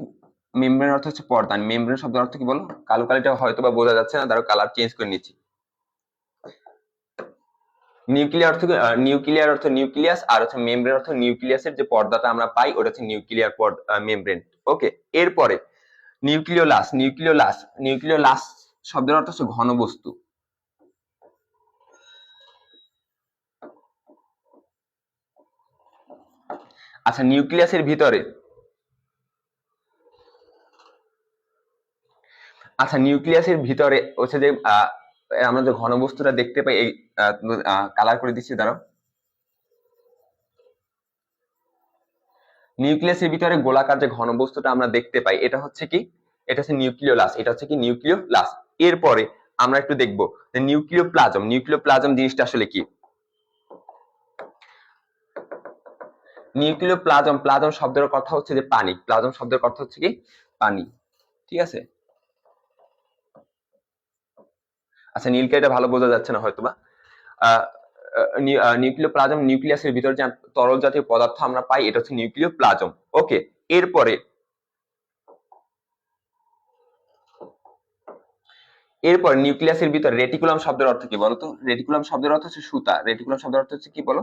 মেমব্রেন অর্থ হচ্ছে পর্দা। মেমব্রেন শব্দের অর্থ কি বলো? কালো কালিটা হয়তো বা বোঝা যাচ্ছে না, দাঁড়াও কালার চেঞ্জ করে নিচ্ছি। নিউক্লিয়ার অর্থ নিউক্লিয়াস, আর হচ্ছে মেমব্রেন অর্থ নিউক্লিয়াসের যে পর্দাটা আমরা পাই ওটা হচ্ছে নিউক্লিয়ার মেমব্রেন। ওকে, এরপরে নিউক্লিওলাস শব্দের অর্থ হচ্ছে ঘনবস্তু। আচ্ছা, নিউক্লিয়াসের ভিতরে হচ্ছে যে আমরা যে ঘনবস্তুটা দেখতে পাই, এই কালার করে দিচ্ছি, দাঁড়াও। নিউক্লিয়াসের ভিতরে গোলাকার যে ঘনবস্তুটা আমরা দেখতে পাই এটা হচ্ছে কি? এটা হচ্ছে নিউক্লিওলাস। এটা হচ্ছে কি? নিউক্লিওলাস। এরপরে আমরা একটু দেখবো যে নিউক্লিওপ্লাজম জিনিসটা আসলে কি? প্লাজম শব্দের কথা হচ্ছে যে পানি। প্লাজম শব্দের কথা হচ্ছে কি? পানি, ঠিক আছে? আচ্ছা, নীলকে এটা ভালো বোঝা যাচ্ছে না হয়তোবা। নিউক্লিওপ্লাজম, নিউক্লিয়াসের ভিতরে যে তরল জাতীয় পদার্থ আমরা পাই এটা হচ্ছে নিউক্লিওপ্লাজম। ওকে, এরপর নিউক্লিয়াসের ভিতরে রেটিকুলাম শব্দের অর্থ কি বলতো? রেটিকুলাম শব্দের অর্থ হচ্ছে সুতা। রেটিকুলাম শব্দের অর্থ হচ্ছে কি বলো?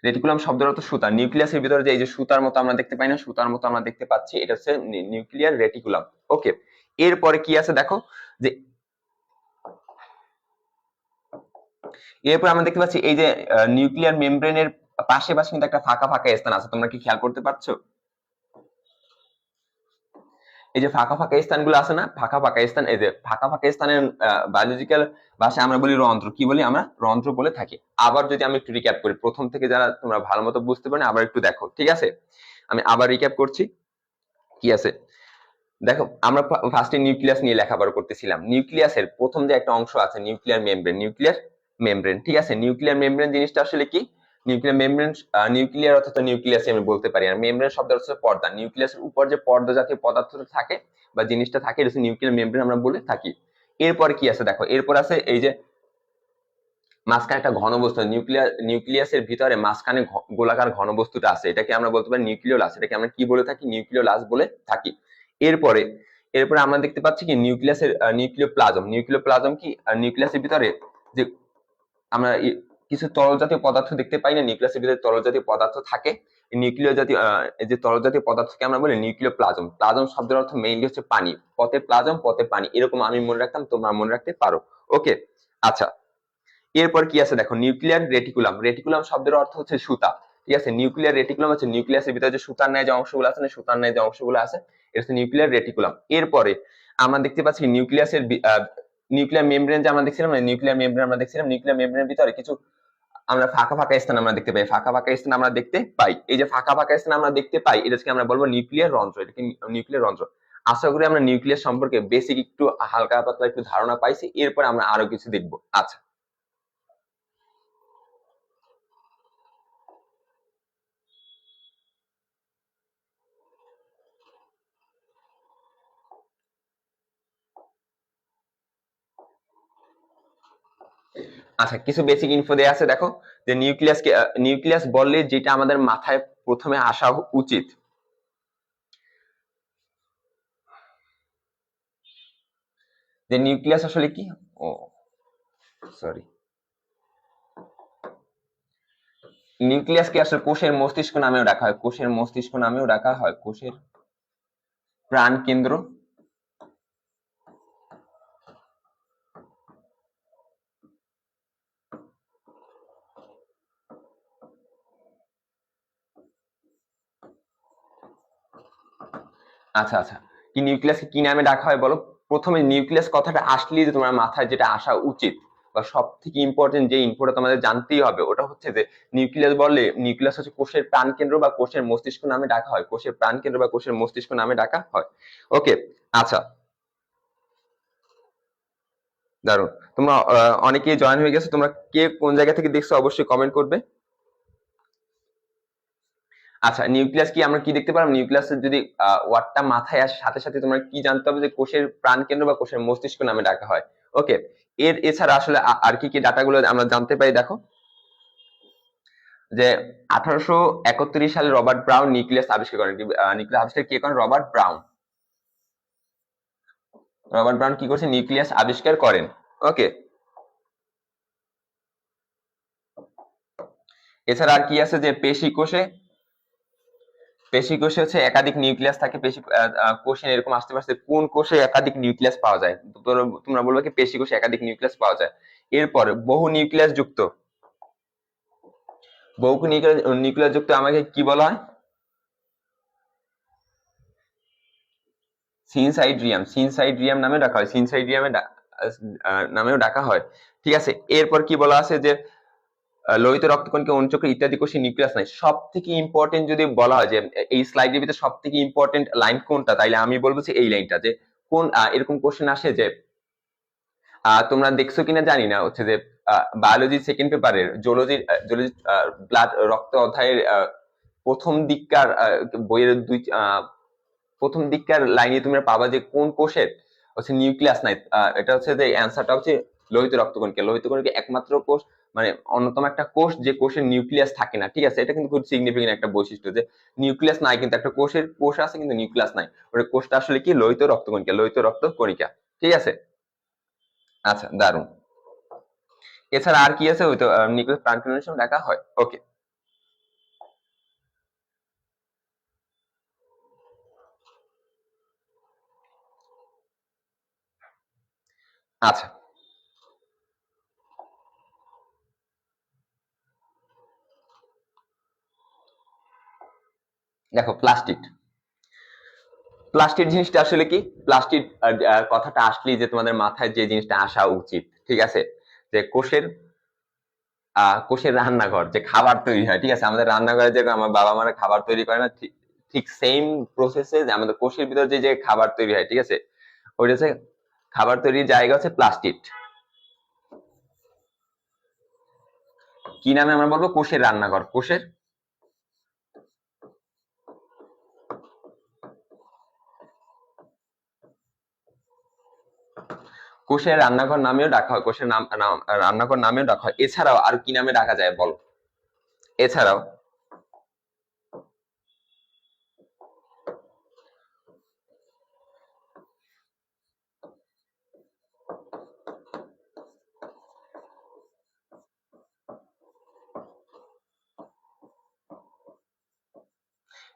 রেটিকুলাম শব্দের অর্থ সুতা। নিউক্লিয়াসের ভিতরে যে এই যে সুতার মতো আমরা দেখতে পাই না, সুতার মতো আমরা দেখতে পাচ্ছি, এটা হচ্ছে নিউক্লিয়ার রেটিকুলাম। ওকে, এরপরে কি আছে দেখো, যে এরপর আমরা দেখতে পাচ্ছি এই যে নিউক্লিয়ার মেমব্রেনের পাশে পাশে কিন্তু একটা ফাঁকা ফাঁকা স্থান আছে। তোমরা কি খেয়াল করতে পারছো? এই যে ফাঁকা ফাঁকা স্থানগুলো আছে না, ফাঁকা ফাঁকা স্থান, এই যে ফাঁকা ফাঁকা স্থানের বায়োলজিক্যাল ভাষায় আমরা বলি রন্ধ্র। কি বলি আমরা? রন্ধ্র বলে থাকি। আবার যদি আমি একটু রিক্যাপ করি, প্রথম থেকে যারা তোমরা ভালো মতো বুঝতে পারো আবার একটু দেখো, ঠিক আছে? আমি আবার রিক্যাপ করছি, কি আছে দেখো। আমরা ফার্স্টে নিউক্লিয়াস নিয়ে লেখাপড়া করতেছিলাম। নিউক্লিয়াসের প্রথম যে একটা অংশ আছে নিউক্লিয়ার মেমব্রেন, ঠিক আছে? নিউক্লিয়ার মেমব্রেন জিনিসটা আসলে কি? নিউক্লিয়ার মেমব্রেন, নিউক্লিয়ার অর্থাৎ নিউক্লিয়াস আমি বলতে পারি, আর মেমব্রেন শব্দ হচ্ছে পর্দা। নিউক্লিয়াসের উপর যে পর্দা জাতীয় পদার্থটা থাকে বা জিনিসটা থাকে এটা হচ্ছে নিউক্লিয়ার মেমব্রেন আমরা বলে থাকি। এরপর কি আছে দেখো, এরপর আছে এই যে মাঝখানে একটা ঘনবস্তু। নিউক্লিয়াসের ভিতরে মাঝখানে গোলাকার ঘনবস্তুটা আছে, এটাকে আমরা বলতে পারি নিউক্লিওলাস। এটাকে আমরা কি বলে থাকি? নিউক্লিওলাস বলে থাকি। এরপরে আমরা দেখতে পাচ্ছি কি নিউক্লিয়াসের নিউক্লিওপ্লাজম কি? নিউক্লিয়াসের ভিতরে যে আমরা কিছু তরল জাতীয় পদার্থ দেখতে পাই না, নিউক্লিয়াসের ভিতরে তরল জাতীয় পদার্থ থাকে। নিউক্লিয় জাতীয় যে তরল জাতীয় পদার্থকে আমরা বলি নিউক্লিওপ্লাজম। প্লাজম শব্দের অর্থ মেইনলি হচ্ছে পানি। পথে প্লাজম, পথে পানি, এরকম আমি মনে রাখতাম, তোমরা মনে রাখতে পারো। ওকে, আচ্ছা, এরপর কি আছে দেখো, নিউক্লিয়ার রেটিকুলাম শব্দের অর্থ হচ্ছে সুতা, ঠিক আছে? নিউক্লিয়ার রেটিকুলাম হচ্ছে নিউক্লিয়াসের ভিতরে যে সুতার ন্যায় যে অংশগুলো আছে না, সুতার ন্যায় যে অংশগুলো আছে এটা হচ্ছে নিউক্লিয়ার রেটিকুলাম। এরপরে আমরা দেখতে পাচ্ছি নিউক্লিয়ার মেমব্রেন যে আমরা দেখছিলাম না, নিউক্লিয়ার মেমব্রেনের ভিতরে কিছু আমরা ফাঁকা ফাঁকা স্থান আমরা দেখতে পাই। এই যে ফাঁকা ফাঁকা স্থান আমরা দেখতে পাই এটাকে আমরা বলবো নিউক্লিয়ার রন্ধ্র। এটাকে নিউক্লিয়ার রন্ধ্র। আশা করি আমরা নিউক্লিয়াস সম্পর্কে বেসিক একটু হালকা পাতলা একটু ধারণা পাইছি। এরপর আমরা আরো কিছু দেখবো। আচ্ছা, কিছু বেসিক ইনফো দেয়া আছে দেখো, যে নিউক্লিয়াস বললে যেটা আমাদের মাথায় প্রথমে আসা উচিত যে নিউক্লিয়াস আসলে কি, ও সরি, নিউক্লিয়াসকে আসলে কোষের মস্তিষ্ক নামেও ডাকা হয়, কোষের মস্তিষ্ক নামেও ডাকা হয়, কোষের প্রাণ কেন্দ্র। আচ্ছা আচ্ছা, কি নিউক্লিয়াসকে কি নামে ডাকা হয় বলো? প্রথমে নিউক্লিয়াস কথাটা আসলেই যে তোমার মাথায় যেটা আসা উচিত বা সব থেকে ইম্পর্টেন্ট যে ইনফোটা তোমাদের জানতেই হবে ওটা হচ্ছে যে নিউক্লিয়াস বললে নিউক্লিয়াস হচ্ছে কোষের প্রাণ কেন্দ্র বা কোষের মস্তিষ্ক নামে ডাকা হয়, কোষের প্রাণ কেন্দ্র বা কোষের মস্তিষ্ক নামে ডাকা হয়। ওকে, আচ্ছা, দারুন। তোমরা অনেকেই জয়েন হয়ে গেছে, তোমরা কে কোন জায়গা থেকে দেখছো অবশ্যই কমেন্ট করবে। আচ্ছা, নিউক্লিয়াস কি আমরা কি দেখতে পারলাম? নিউক্লিয়াসের যদি ওয়ার্ডটা মাথায় আসার সাথে সাথে তোমার কি জানতে হবে যে কোষের প্রাণ কেন্দ্র বা কোষের মস্তিষ্ক নামে ডাকা হয়। ওকে, এছাড়া আসলে আর কি কি ডাটাগুলো আমরা জানতে পারি দেখো, যে 1831 সালে রবার্ট ব্রাউন নিউক্লিয়াস আবিষ্কার করেন। নিউক্লিয়াস আবিষ্কার কে করেন? Robert brown. রবার্ট ব্রাউন কি করছে? নিউক্লিয়াস আবিষ্কার করেন। ওকে, এছাড়া আর কি আছে যে পেশি কোষে, পেশি কোষে হচ্ছে একাধিক নিউক্লিয়াস থাকে। পেশি কোষে এরকম আসতে পারছে কোন কোষে একাধিক নিউক্লিয়াস পাওয়া যায়? তোমরা বলবে কি পেশি কোষে একাধিক নিউক্লিয়াস পাওয়া যায়। এরপর বহু নিউক্লিয়াস যুক্ত, বহু নিউক্লিয়াস যুক্ত আমাকে কি বলা হয়? সিনসাইড্রিয়াম, সিনসাইড্রিয়াম নামে ডাকা হয়, সিনসাইড্রিয়ামে নামেও ডাকা হয়। ঠিক আছে, এরপর কি বলা আছে যে লোহিত রক্তকণিকা অনুচক্র ইত্যাদি কোষে নিউক্লিয়াস নাই। সব থেকে ইম্পর্টেন্ট যদি বলা হয় যে এই স্লাইডের ভিতরে সব থেকে ইম্পর্টেন্ট লাইন কোনটা, তাইলে আমি বলবো যে এই লাইনটা, যে কোন এরকম কোশ্চেন আসে যে তোমরা দেখছো কিনা জানি না, হচ্ছে যে বায়োলজি সেকেন্ড পেপারের জুলজি জুলজি ব্লাড রক্ত অধ্যায়ের প্রথম দিককার বইয়ের প্রথম দিককার লাইনে তুমি পাবা যে কোন কোষের হচ্ছে নিউক্লিয়াস নাই। এটা হচ্ছে যে অ্যান্সারটা হচ্ছে লোহিত রক্তকণিকা। লোহিত কণিকা একমাত্র কোষ, মানে অন্যতম একটা কোষ যে কোষের নিউক্লিয়াস থাকে না। ঠিক আছে, এটা কিন্তু খুব সিগনিফিকেন্ট একটা বৈশিষ্ট্য যে নিউক্লিয়াস নাই কিন্তু একটা কোষের, কোষ আছে কিন্তু নিউক্লিয়াস নাই। ওটা কোষটা আসলে কি? লোহিত রক্তকণিকা, লোহিত রক্তকণিকা। ঠিক আছে, আচ্ছা, দারুন। এছাড়া আর কি আছে? ওই তো নিউক্লিয়াস প্রাণ কেন্দ্রের সময় দেখা হয়। ওকে, আচ্ছা, দেখো প্লাস্টিড, প্লাস্টিড জিনিসটা আসলে কি? প্লাস্টিড কথাটা আসলেই যে তোমাদের মাথায় যে জিনিসটা আসা উচিত, ঠিক আছে, যে কোষের কোষের রান্নাঘর, যে খাবার তৈরি হয়। ঠিক আছে, আমাদের রান্নাঘরে যে আমার বাবা মারা খাবার তৈরি করে না, ঠিক সেম প্রসেসে আমাদের কোষের ভিতর যে যে খাবার তৈরি হয়, ঠিক আছে, ওইটা হচ্ছে খাবার তৈরির জায়গা হচ্ছে প্লাস্টিড। কি নামে আমরা বলবো? কোষের রান্নাঘর, কোষের কোষের রান্নাঘর নামেও ডাকা হয়, কোষের রান্নাঘর নামেও ডাকা হয়। এছাড়াও আর কি নামে ডাকা যায় বলো? এছাড়াও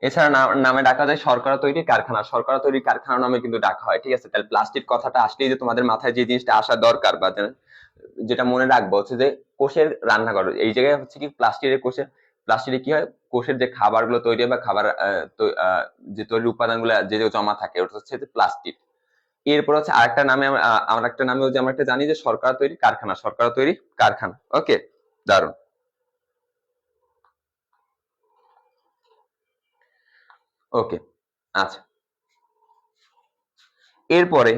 এছাড়া নামে ডাকা যায় শর্করা তৈরির কারখানা, শর্করা তৈরির কারখানা নামে কিন্তু ডাকা হয়। ঠিক আছে, তাহলে প্লাস্টিক কথাটা আসলেই যে তোমাদের মাথায় যে জিনিসটা আসা দরকার বা যেটা মনে রাখবো হচ্ছে যে কোষের রান্নাঘর। এই জায়গায় হচ্ছে কি প্লাস্টিকের কোষের, প্লাস্টিকে কি হয়? কোষের যে খাবার গুলো তৈরি হয় বা খাবার যে তৈরি উপাদানগুলো যে যে জমা থাকে ওটা হচ্ছে প্লাস্টিক। এরপর হচ্ছে আরেকটা নামে আমার একটা নামে হচ্ছে আমরা একটা জানি যে শর্করা তৈরি কারখানা, শর্করা তৈরি কারখানা। ওকে, দারুন। ওকে, আচ্ছা, এরপরে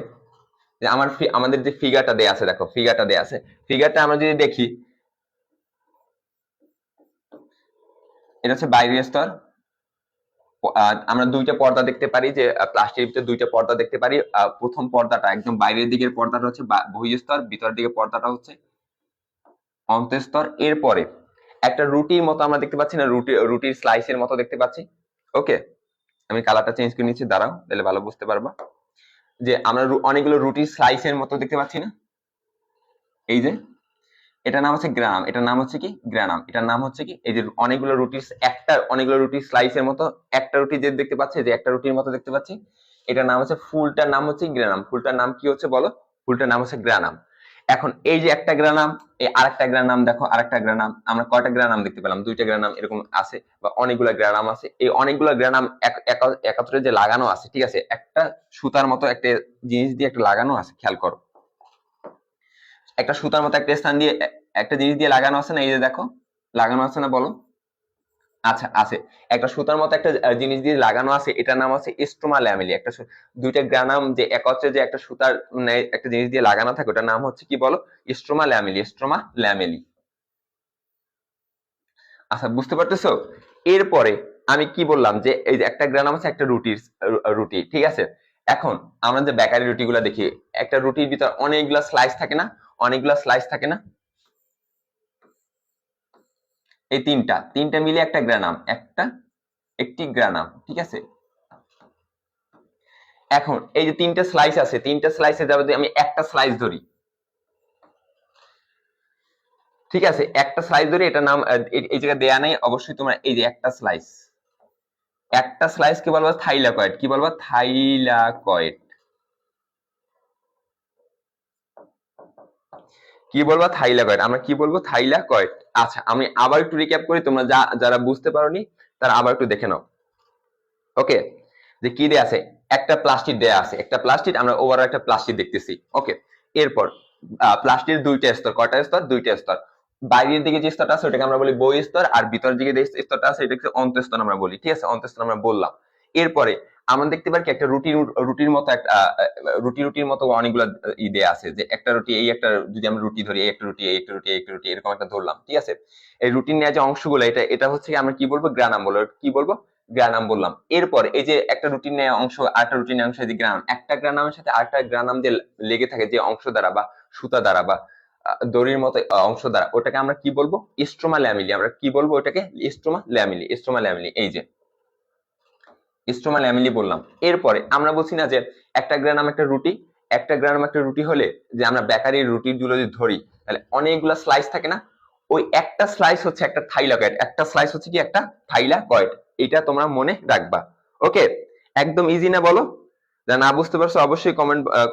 আমাদের যে ফিগারটা দেয়া আছে, দেখো ফিগারটা দেয়া আছে, ফিগারটা আমরা যদি দেখি, এটা হচ্ছে বাইরের স্তর। আমরা দুইটা পর্দা দেখতে পারি, যে প্লাস্টিকের ভিতরে দুইটা পর্দা দেখতে পারি। প্রথম পর্দাটা একদম বাইরের দিকের পর্দাটা হচ্ছে বহিঃস্তর, ভিতরের দিকের পর্দাটা হচ্ছে অন্তঃস্তর। এরপরে একটা রুটির মতো আমরা দেখতে পাচ্ছি না, রুটির স্লাইসের মতো দেখতে পাচ্ছি। ওকে, আমি কালারটা চেঞ্জ করে নিচ্ছি, দাঁড়াও, তাহলে ভালো বুঝতে পারবা। যে আমরা অনেকগুলো রুটির স্লাইসের মতো দেখতে পাচ্ছি না, এই যে এটার নাম হচ্ছে গ্রানাম, এটার নাম হচ্ছে কি গ্রানাম, এটার নাম হচ্ছে কি এই যে অনেকগুলো রুটির স্লাইসের মতো একটা রুটি যে দেখতে পাচ্ছি, যে একটা রুটির মতো দেখতে পাচ্ছি, এটার নাম হচ্ছে, ফুলটার নাম হচ্ছে গ্রানাম। ফুলটার নাম কি হচ্ছে বলো? ফুলটার নাম হচ্ছে গ্রানাম। এখন এই যে একটা গ্রানাম, এই আরেকটা গ্রানাম, দেখো আরেকটা গ্রানাম, আমরা কয়টা গ্রানাম দেখতে পেলাম? দুইটা গ্রানাম এরকম আছে, বা অনেকগুলো গ্রানাম আছে। এই অনেকগুলো গ্রানাম একত্রে যে লাগানো আছে, ঠিক আছে, একটা সুতার মতো একটা জিনিস দিয়ে একটা লাগানো আছে, খেয়াল করো, একটা সুতার মতো একটা স্থান দিয়ে একটা জিনিস দিয়ে লাগানো আছে না, এই যে দেখো লাগানো আছে না, বলো? আচ্ছা, আছে। একটা সুতার মতো একটা জিনিস দিয়ে লাগানো আছে, এটার নাম হচ্ছে স্ট্রোমা ল্যামেলি। দুইটা গ্রানাম যে একত্রে যে একটা সুতার মানে একটা জিনিস দিয়ে লাগানো থাকে, ওটার নাম হচ্ছে কি বলো? Stroma lamellae, stroma lamellae. আচ্ছা, বুঝতে পারতেছো? এরপরে আমি কি বললাম, যে এই যে একটা গ্রানাম আছে একটা রুটি, ঠিক আছে। এখন আমরা যে বেকারি রুটিগুলো দেখি, একটা রুটির ভিতর অনেকগুলা স্লাইস থাকে না, অনেকগুলা স্লাইস থাকে না, এই তিনটা মিলে একটা গ্রানাম, একটি গ্রানাম, ঠিক আছে। এখন এই যে তিনটা স্লাইস আছে, তিনটা স্লাইসে যাবে, আমি একটা স্লাইস ধরি, ঠিক আছে, একটা স্লাইস ধরি, এটা নাম এই জায়গায় দেয়া নেই অবশ্যই, তোমরা এই যে একটা স্লাইস কি বলবো? থাইলাকয়েড। কি বলবো? থাইলাকয়েড। কি বলবো? থাইলাকয়েড। আমরা কি বলবো? থাইলাকয়েড। আচ্ছা, আমি আবার একটু রিক্যাপ করি, তোমরা যারা বুঝতে পারোনি তারা আবার একটু দেখে নাও। ওকে, যে কি দেয়া আছে? একটা প্লাস্টিক দেয়া আছে, একটা প্লাস্টিক, আমরা ওভারঅল একটা প্লাস্টিক দেখতেছি। ওকে, এরপর প্লাস্টিকের দুইটা স্তর, কয়টা স্তর? দুইটা স্তর। বাইরের দিকে যে স্তরটা আছে ওটাকে আমরা বলি বহিঃ স্তর, আর ভিতরের দিকে যে স্তরটা আছে এটাকে অন্তঃস্তর আমরা বলি, ঠিক আছে, অন্তঃস্তর আমরা বললাম। এরপরে আমরা দেখতে পারি কি একটা রুটির মতো একটা রুটির মতো অনেকগুলো দেয়া আছে, যে একটা রুটি, এই একটা, যদি আমরা রুটি ধরি, এই একটা রুটি, এই একটা রুটি, এই একটা রুটি, এরকম একটা ধরলাম, ঠিক আছে। এই রুটির নেওয়া যে অংশগুলো, এটা হচ্ছে আমরা কি বলবো? গ্রানাম বলবো। কি বলবো? গ্রানাম বললাম। এরপর এই যে একটা রুটিন নেওয়া অংশ, আরেকটা রুটিন অংশ, যে গ্রানাম, একটা গ্রানামের সাথে আরেকটা গ্রানাম যে লেগে থাকে, যে অংশ দ্বারা বা সুতা দ্বারা বা দড়ির মতো অংশ দ্বারা, ওটাকে আমরা কি বলবো? Stroma lamellae. আমরা কি বলবো ওটাকে? Stroma lamellae, stroma lamellae. এই যে স্ট্রোমা ল্যামিলি বললাম। এরপরে আমরা বলছি না যে একটা গ্রানাম একটা রুটি হলে, যে আমরা বেকারির রুটিগুলো যদি ধরি, তাহলে অনেকগুলো স্লাইস থাকে না, ওই একটা স্লাইস হচ্ছে একটা থাইলাকয়েড, একটা স্লাইস হচ্ছে কি একটা থাইলাকয়েড। এটা তোমরা মনে রাখবা। ওকে, একদম ইজি না বলো? যা না বুঝতে পারছো অবশ্যই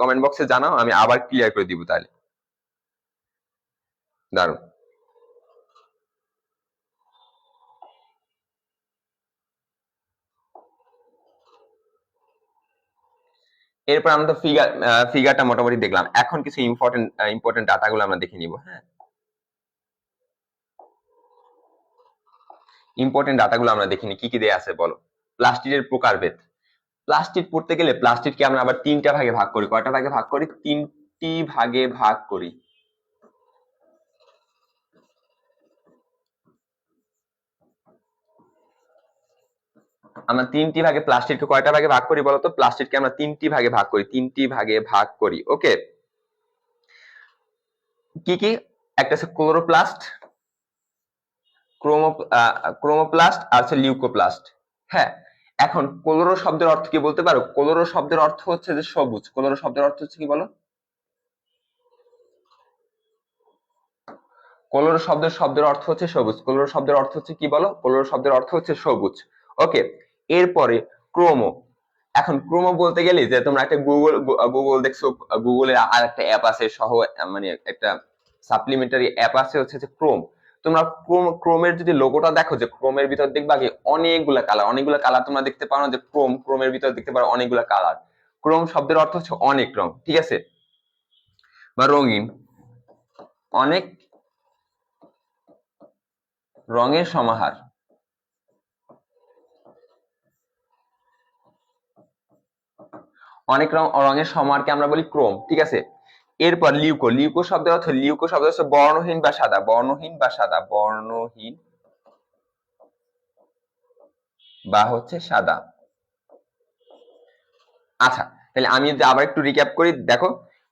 কমেন্ট বক্সে জানাও, আমি আবার ক্লিয়ার করে দিব। তাহলে দারুন। এরপর আমরা তো ফিগারটা মোটামুটি দেখলাম, এখন কিছু ইম্পর্টেন্ট ডাটাগুলো আমরা দেখে নিব। হ্যাঁ, ইম্পর্টেন্ট ডাটাগুলো আমরা দেখিনি, কি কি দেয়া আছে বলো? প্লাস্টিকের প্রকারভেদ। প্লাস্টিক পড়তে গেলে প্লাস্টিককে আমরা আবার তিনটা ভাগে ভাগ করি। কয়টা ভাগে ভাগ করি? তিনটি ভাগে ভাগ করি। আমরা তিনটি ভাগে প্লাস্টিককে কয়টা ভাগে ভাগ করি বলতো? প্লাস্টিককে আমরা তিনটি ভাগে ভাগ করি, তিনটি ভাগে ভাগ করি। ওকে, কি কি? একটা হচ্ছে ক্লোরোপ্লাস্ট, ক্রোমোপ্লাস্ট, আর হচ্ছে লিউকোপ্লাস্ট। হ্যাঁ, এখন ক্লোরো শব্দের অর্থ কি বলতে পারো? ক্লোরো শব্দের অর্থ হচ্ছে যে সবুজ। ক্লোরো শব্দের অর্থ হচ্ছে কি বলো? ক্লোরো শব্দের অর্থ হচ্ছে সবুজ। ক্লোরো শব্দের অর্থ হচ্ছে কি বলো? ক্লোরো শব্দের অর্থ হচ্ছে সবুজ। ওকে, এরপরে ক্রোমো। এখন ক্রোমো বলতে গেলে, যে তোমরা একটা গুগল দেখছো, গুগলের আর একটা অ্যাপ আছে সহ, মানে একটা সাপ্লিমেন্টারি অ্যাপ আছে হচ্ছে যে ক্রোম। তোমরা ক্রোমের যদি লোগোটা দেখো, যে ক্রোমের ভিতর দেখবা কি অনেকগুলা কালার তোমরা দেখতে পারো, যে ক্রোমের ভিতর দেখতে পারো অনেকগুলা কালার। ক্রোম শব্দের অর্থ হচ্ছে অনেক রং, ঠিক আছে, বা রঙিন, অনেক রঙের সমাহার। অনেক রঙের সমাহারকে আমরা বলি ক্রোম, ঠিক আছে। এরপর লিউকো শব্দের অর্থ, হচ্ছে বর্ণহীন বা সাদা, বর্ণহীন বা হচ্ছে সাদা। আচ্ছা, তাহলে আমি যদি আবার একটু রিক্যাপ করি, দেখো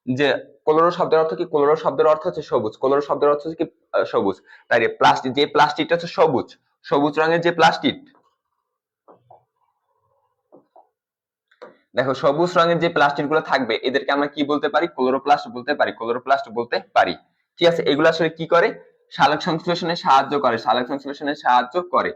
যে ক্লোরো শব্দের অর্থ কি? ক্লোরো শব্দের অর্থ হচ্ছে সবুজ। ক্লোরো শব্দের অর্থ হচ্ছে কি? সবুজ। তাই প্লাস্টিক, যে প্লাস্টিকটা হচ্ছে সবুজ, সবুজ রঙের যে প্লাস্টিক, দেখো সবুজ রঙের যে প্লাস্টিক গুলো থাকবে এদেরকে আমরা কি বলতে পারি? ক্লোরোপ্লাস্ট বলতে পারি, ক্লোরোপ্লাস্ট বলতে পারি। ঠিক আছে, এগুলো আসলে কি করে? সালোক সংশ্লেষণে সাহায্য করে, সালোক সংশ্লেষণে সাহায্য করে।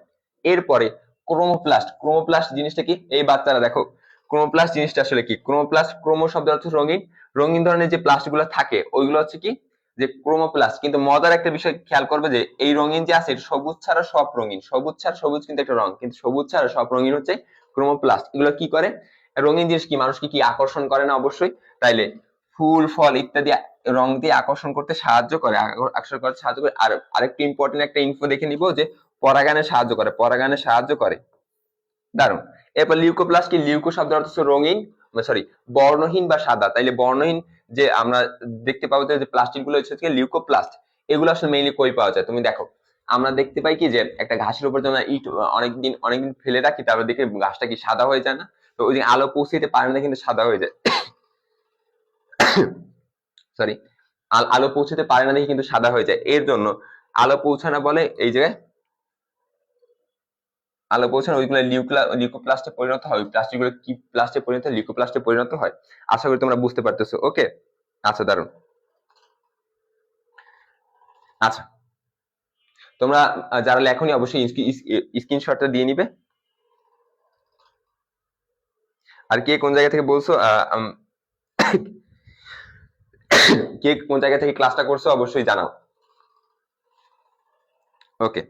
এরপরে ক্রোমোপ্লাস্ট, ক্রোমোপ্লাস্ট জিনিসটা কি? এই বাচ্চারা দেখো, ক্রোমোপ্লাস্ট জিনিসটা আসলে কি? ক্রোমোপ্লাস্ট, ক্রোমো শব্দ অর্থ রঙিন, রঙিন ধরনের যে প্লাস্ট গুলো থাকে ওইগুলো হচ্ছে কি যে ক্রোমোপ্লাস্ট। কিন্তু মজার একটা বিষয় খেয়াল করবে যে এই রঙিন যে আছে সবুজ ছাড়া সব রঙিন, সবুজ ছাড়া, সবুজ কিন্তু একটা রং, কিন্তু সবুজ ছাড়া সব রঙিন হচ্ছে ক্রোমোপ্লাস্ট। এগুলো কি করে? রঙিন জিনিস কি মানুষকে কি আকর্ষণ করে না? অবশ্যই। তাইলে ফুল ফল ইত্যাদি রং দিয়ে আকর্ষণ করতে সাহায্য করে, আকর্ষণ করতে সাহায্য করে। আর আরেকটু ইম্পর্টেন্ট একটা ইনফো দেখে নিব যে পরাগায়নে সাহায্য করে, পরাগায়নে সাহায্য করে। দারুন। এরপর লিউকোপ্লাস্ট কি? লিউকো শব্দের অর্থ হচ্ছে রঙিন, সরি বর্ণহীন বা সাদা। তাইলে বর্ণহীন যে আমরা দেখতে পাবো যে প্লাস্টিক গুলো হচ্ছে লিউকোপ্লাস্ট। এগুলো আসলে মেইনলি কই পাওয়া যায়? তুমি দেখো, আমরা দেখতে পাই কি যে একটা ঘাসের উপর যখন ইট অনেকদিন ফেলে রাখি, তারপর দেখে ঘাসটা কি সাদা হয়ে যায় না? তো ওই যে আলো পৌঁছাতে পারে না কিন্তু সাদা হয়ে যায়, সরি, আলো পৌঁছাতে পারে না দেখে কিন্তু সাদা হয়ে যায়। এর জন্য আলো পৌঁছানো বলে এই জায়গায় আলো পৌঁছানো ওইগুলো লিউকোপ্লাস্টে পরিণত হয়। ওই প্লাস্টিক গুলো কি প্লাস্টে পরিণত হয়? লিউকোপ্লাস্টে পরিণত হয়। আশা করি তোমরা বুঝতে পারতেছো। ওকে, আচ্ছা দারুন। আচ্ছা, তোমরা যারা লেখনি অবশ্যই স্ক্রিনশটটা দিয়ে নিবে। আর কে কোন জায়গা থেকে বলছো, কে কোন জায়গা থেকে ক্লাসটা করছো অবশ্যই জানাও। ওকে,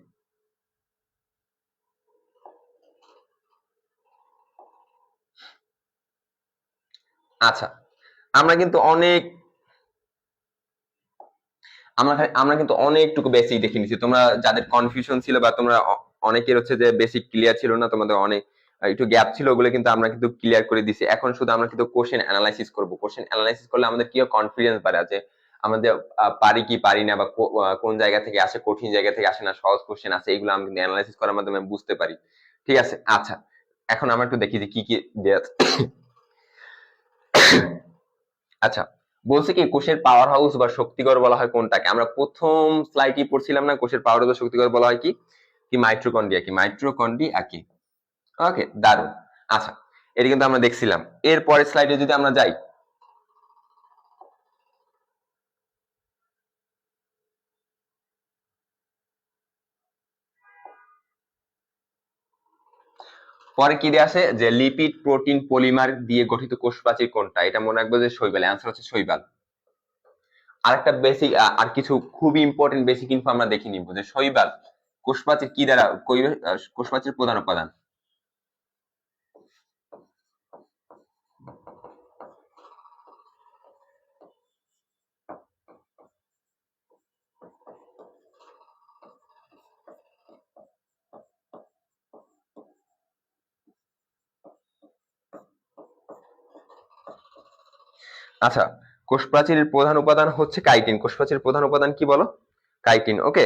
আচ্ছা, আমরা কিন্তু অনেক আমরা কিন্তু অনেকটুকু বেসিক দেখে নিচ্ছি। তোমরা যাদের কনফিউশন ছিল বা তোমরা অনেকের হচ্ছে যে বেসিক ক্লিয়ার ছিল না, তোমাদের অনেক একটু গ্যাপ ছিল, ওগুলো কিন্তু আমরা কিন্তু ক্লিয়ার করে দিছি। এখন শুধু আমরা কিন্তু কোশ্চেন অ্যানালাইসিস করব। কোশ্চেন অ্যানালাইসিস করলে আমাদের কি কনফিডেন্স বাড়ে যে আমাদের পারি কি পারি না, বা কোন জায়গা থেকে আসে, কঠিন জায়গা থেকে আসে না সহজ কোশ্চেন আছে, এগুলো আমরা কিন্তু অ্যানালাইসিস করার মাধ্যমে বুঝতে পারি। ঠিক আছে, আচ্ছা, এখন আমরা একটু দেখি যে কি কি দেয়া আছে। আচ্ছা, বলছে কি কোষের পাওয়ার হাউস বা শক্তিগড় বলা হয় কোনটাকে? আমরা প্রথম স্লাইডে পড়ছিলাম না, কোষের পাওয়ার হাউস বা শক্তিগড় বলা হয় কি? কি মাইটোকন্ড্রিয়া, কি মাইটোকন্ড্রিয়া কি? ওকে, দারুন। আচ্ছা, এটা কিন্তু আমরা দেখছিলাম। এর পরের স্লাইডে যদি আমরা যাই, পরে কি দিয়ে আসে যে লিপিড প্রোটিন পলিমার দিয়ে গঠিত কোষ প্রাচীর কোনটা? এটা মনে রাখবো যে শৈবাল। অ্যান্সার হচ্ছে শৈবাল। আরেকটা বেসিক আর কিছু খুবই ইম্পর্টেন্ট বেসিক ইনফো আমরা দেখে নিব যে শৈবাল কোষ প্রাচীর কি দ্বারা, কোষ প্রাচীর প্রধান উপাদান। আচ্ছা, কোষ প্রাচীরের প্রধান উপাদান হচ্ছে কাইটিন। কোষ প্রাচীরের প্রধান উপাদান কি বলো? কাইটিন। ওকে,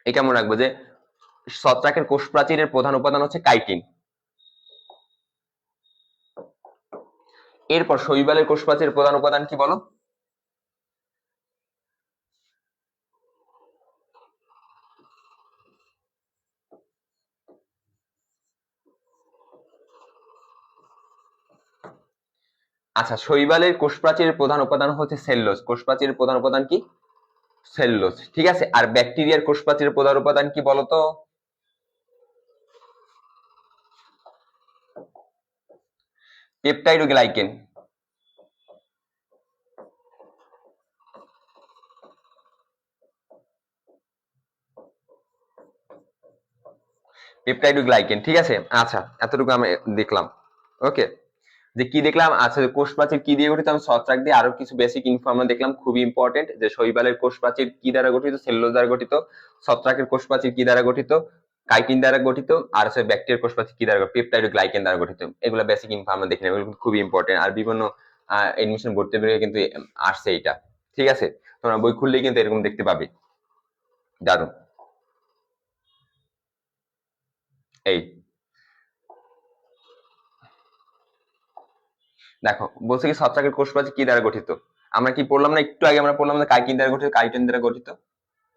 এটা মনে রাখবো যে ছত্রাকের কোষ প্রাচীরের প্রধান উপাদান হচ্ছে কাইটিন। এরপর শৈবালের কোষ প্রাচীরের প্রধান উপাদান কি বলো? আচ্ছা, শৈবালের কোষ প্রাচীরের প্রধান উপাদান হচ্ছে সেলুলোজ। কোষ প্রাচীরের প্রধান উপাদান কি? সেলুলোজ। ঠিক আছে, আর ব্যাকটেরিয়ার কোষ প্রাচীরের প্রধান উপাদান কি বলতো? পেপটাইডোগ্লাইকেন। পেপটাইডোগ্লাইকেন। ঠিক আছে, আচ্ছা, এতটুকু আমি দেখলাম। ওকে, যে কি দেখলাম? আচ্ছা, কোষ প্রাচীর কি দিয়ে গঠিত? আমি ছত্রাক দিয়ে। আরো কিছু বেসিক ইনফো আমরা দেখলাম, খুবই ইম্পর্টেন্ট, যে শৈবালের কোষ প্রাচীর কি দ্বারা গঠিত? সেলুলোজ দ্বারা গঠিত। ছত্রাকের কোষ প্রাচীর কি দ্বারা গঠিত? কাইটিন দ্বারা গঠিত। আর হচ্ছে ব্যাকটেরিয়ার কোষ প্রাচীর কি দ্বারা গঠিত? পেপটাইডোগ্লাইকেন দ্বারা গঠিত। এগুলো বেসিক ইনফো আমরা দেখলাম, এগুলো খুবই ইম্পর্টেন্ট। আর বিভিন্ন এডমিশন ভর্তি বেরিয়ে কিন্তু আসছে এটা। ঠিক আছে, তোমরা বই খুললেই কিন্তু এরকম দেখতে পাবে। দারুন। এই দেখো, বলছে কি ছত্রাকের কোষ প্রাচীর কি দ্বারা গঠিত? আমরা কি পড়লাম না একটু আগে? আমরা পড়লাম না কাইটিন দ্বারা গঠিত, কাইটিন দ্বারা গঠিত,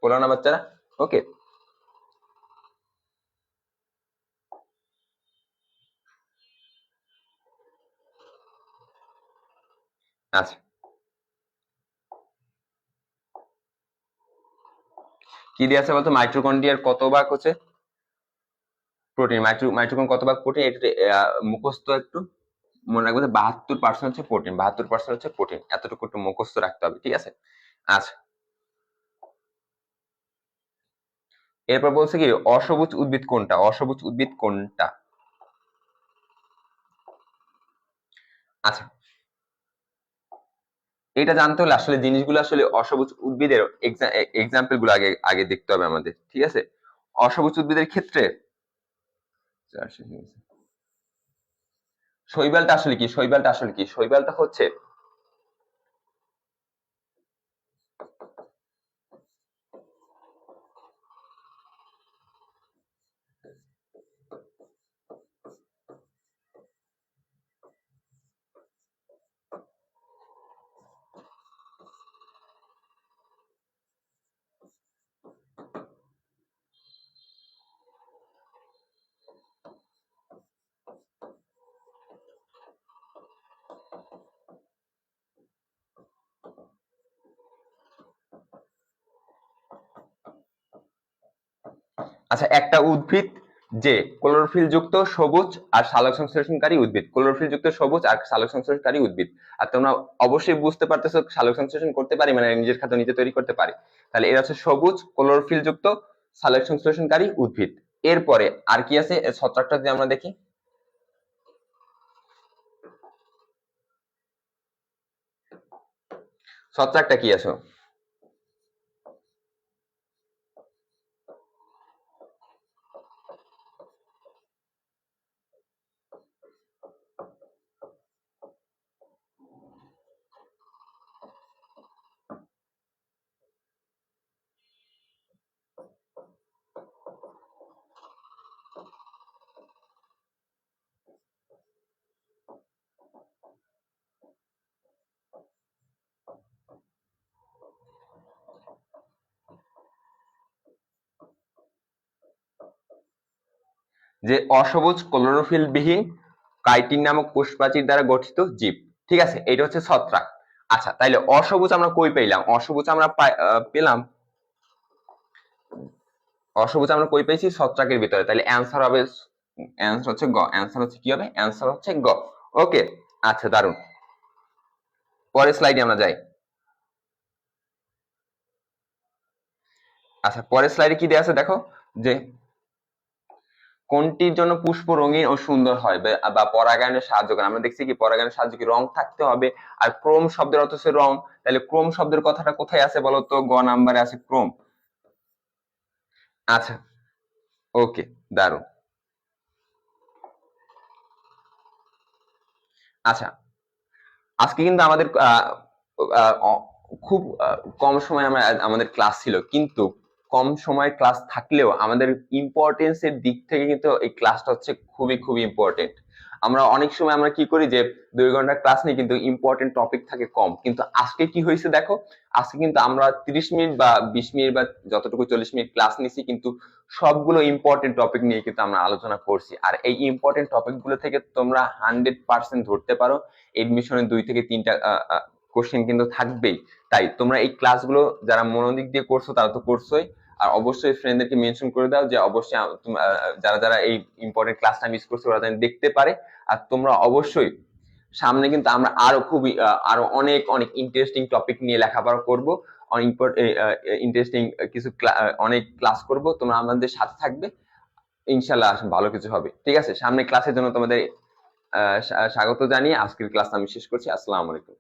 পড়লাম না বাচ্চারা? ওকে, আচ্ছা, কি দিয়ে আছে বলতো? মাইটোকন্ড্রিয়ার কত ভাগ হচ্ছে প্রোটিন, মাইটোকন কত ভাগ প্রোটিন, এটা মুখস্থ একটু মনে রাখবে যে 72% হচ্ছে প্রোটিন, 72% হচ্ছে প্রোটিন, এতটুকু একটু মুখস্থ রাখতে হবে, ঠিক আছে? আচ্ছা, এরপর বলছে কি অসবুজ উদ্ভিদ কোনটা, অসবুজ উদ্ভিদ কোনটা? আচ্ছা, এটা জানতে হলে আসলে জিনিসগুলো আসলে অসবুজ উদ্ভিদের এক্সাম্পল গুলো আগে আগে দেখতে হবে আমাদের, ঠিক আছে? অসবুজ উদ্ভিদের ক্ষেত্রে শৈবালটা আসলে কি, শৈবালটা আসলে কি, শৈবালটা হচ্ছে আচ্ছা, একটা উদ্ভিদ যে ক্লোরোফিল যুক্ত সবুজ আর সালোক সংশ্লেষণকারী উদ্ভিদ, ক্লোরোফিল যুক্ত সবুজ আর সালোক সংশ্লেষণকারী উদ্ভিদ। আর তোমরা অবশ্যই বুঝতে পারতেছো সালোক সংশ্লেষণ করতে পারি মানে নিজের খাদ্য নিজে তৈরি করতে পারি, তাহলে এরা হচ্ছে সবুজ ক্লোরোফিল যুক্ত সালোক সংশ্লেষণকারী উদ্ভিদ। এরপরে আর কি আছে ছত্রাকটা যদি আমরা দেখি, ছত্রাকটা কি আছে? যে অসবুজ ক্লোরোফিল বিহীন কাইটিন নামক কোষপ্রাচীর দ্বারা গঠিত জীব, ঠিক আছে? এটা হচ্ছে ছত্রাক। আচ্ছা, তাইলে অসবুজ আমরা কই পেলাম? অসবুজ আমরা পেলাম, অসবুজ আমরা কই পেয়েছি? ছত্রাকের ভিতরে। তাহলে অ্যান্সার হবে, অ্যান্সার হচ্ছে গ, অ্যান্সার হচ্ছে কি হবে? অ্যান্সার হচ্ছে গ। ওকে, আচ্ছা দারুন। পরের স্লাইডে আমরা যাই। আচ্ছা, পরের স্লাইডে কি দেয়া আছে দেখো, যে কোনটির জন্য পুষ্প রঙিন ও সুন্দর হয় বা পরাগায়নে সাহায্য করে? আমরা দেখছি কি পরাগায়নে সাহায্য কি রং থাকতে হবে, আর ক্রোম শব্দের অর্থ হচ্ছে রং। তাহলে ক্রোম শব্দের কথাটা কোথায় আছে বলতো? গ নাম্বারে আছে ক্রোম। আচ্ছা, ওকে, দারুন। আচ্ছা, আজকে কিন্তু আমাদের খুব কম সময় আমাদের ক্লাস ছিল, কিন্তু কম সময় ক্লাস থাকলেও আমাদের ইম্পর্টেন্সের দিক থেকে কিন্তু এই ক্লাসটা হচ্ছে খুবই খুবই ইম্পর্টেন্ট। আমরা অনেক সময় আমরা কি করি যে 2 ঘন্টা ক্লাস নিই কিন্তু ইম্পর্টেন্ট টপিক থাকে কম, কিন্তু আজকে কি হয়েছে দেখো, আজকে কিন্তু আমরা 30 মিনিট বা 20 মিনিট বা যতটুকু 40 মিনিট ক্লাস নিছি, কিন্তু সবগুলো ইম্পর্টেন্ট টপিক নিয়ে কিন্তু আমরা আলোচনা করছি। আর এই ইম্পর্টেন্ট টপিক গুলো থেকে তোমরা 100% ধরতে পারো এডমিশনে 2 থেকে 3টা কোশ্চেন কিন্তু থাকবেই। তাই তোমরা এই ক্লাসগুলো যারা মনোযোগ দিয়ে করছো তারা তো করছোই, আর অবশ্যই ফ্রেন্ডদেরকে মেনশন করে দাও যে অবশ্যই যারা যারা এই ইম্পর্টেন্ট ক্লাসটা মিস করছে ওরা যেন দেখতে পারে। আর তোমরা অবশ্যই সামনে কিন্তু আমরা আরো খুবই আরো অনেক অনেক ইন্টারেস্টিং টপিক নিয়ে লেখাপড়া করব, ইন্টারেস্টিং কিছু অনেক ক্লাস করব, তোমরা আমাদের সাথে থাকবে, ইনশাল্লাহ ভালো কিছু হবে। ঠিক আছে, সামনে ক্লাসের জন্য তোমাদের স্বাগত জানিয়ে আজকের ক্লাস আমি শেষ করছি। আসসালামু আলাইকুম।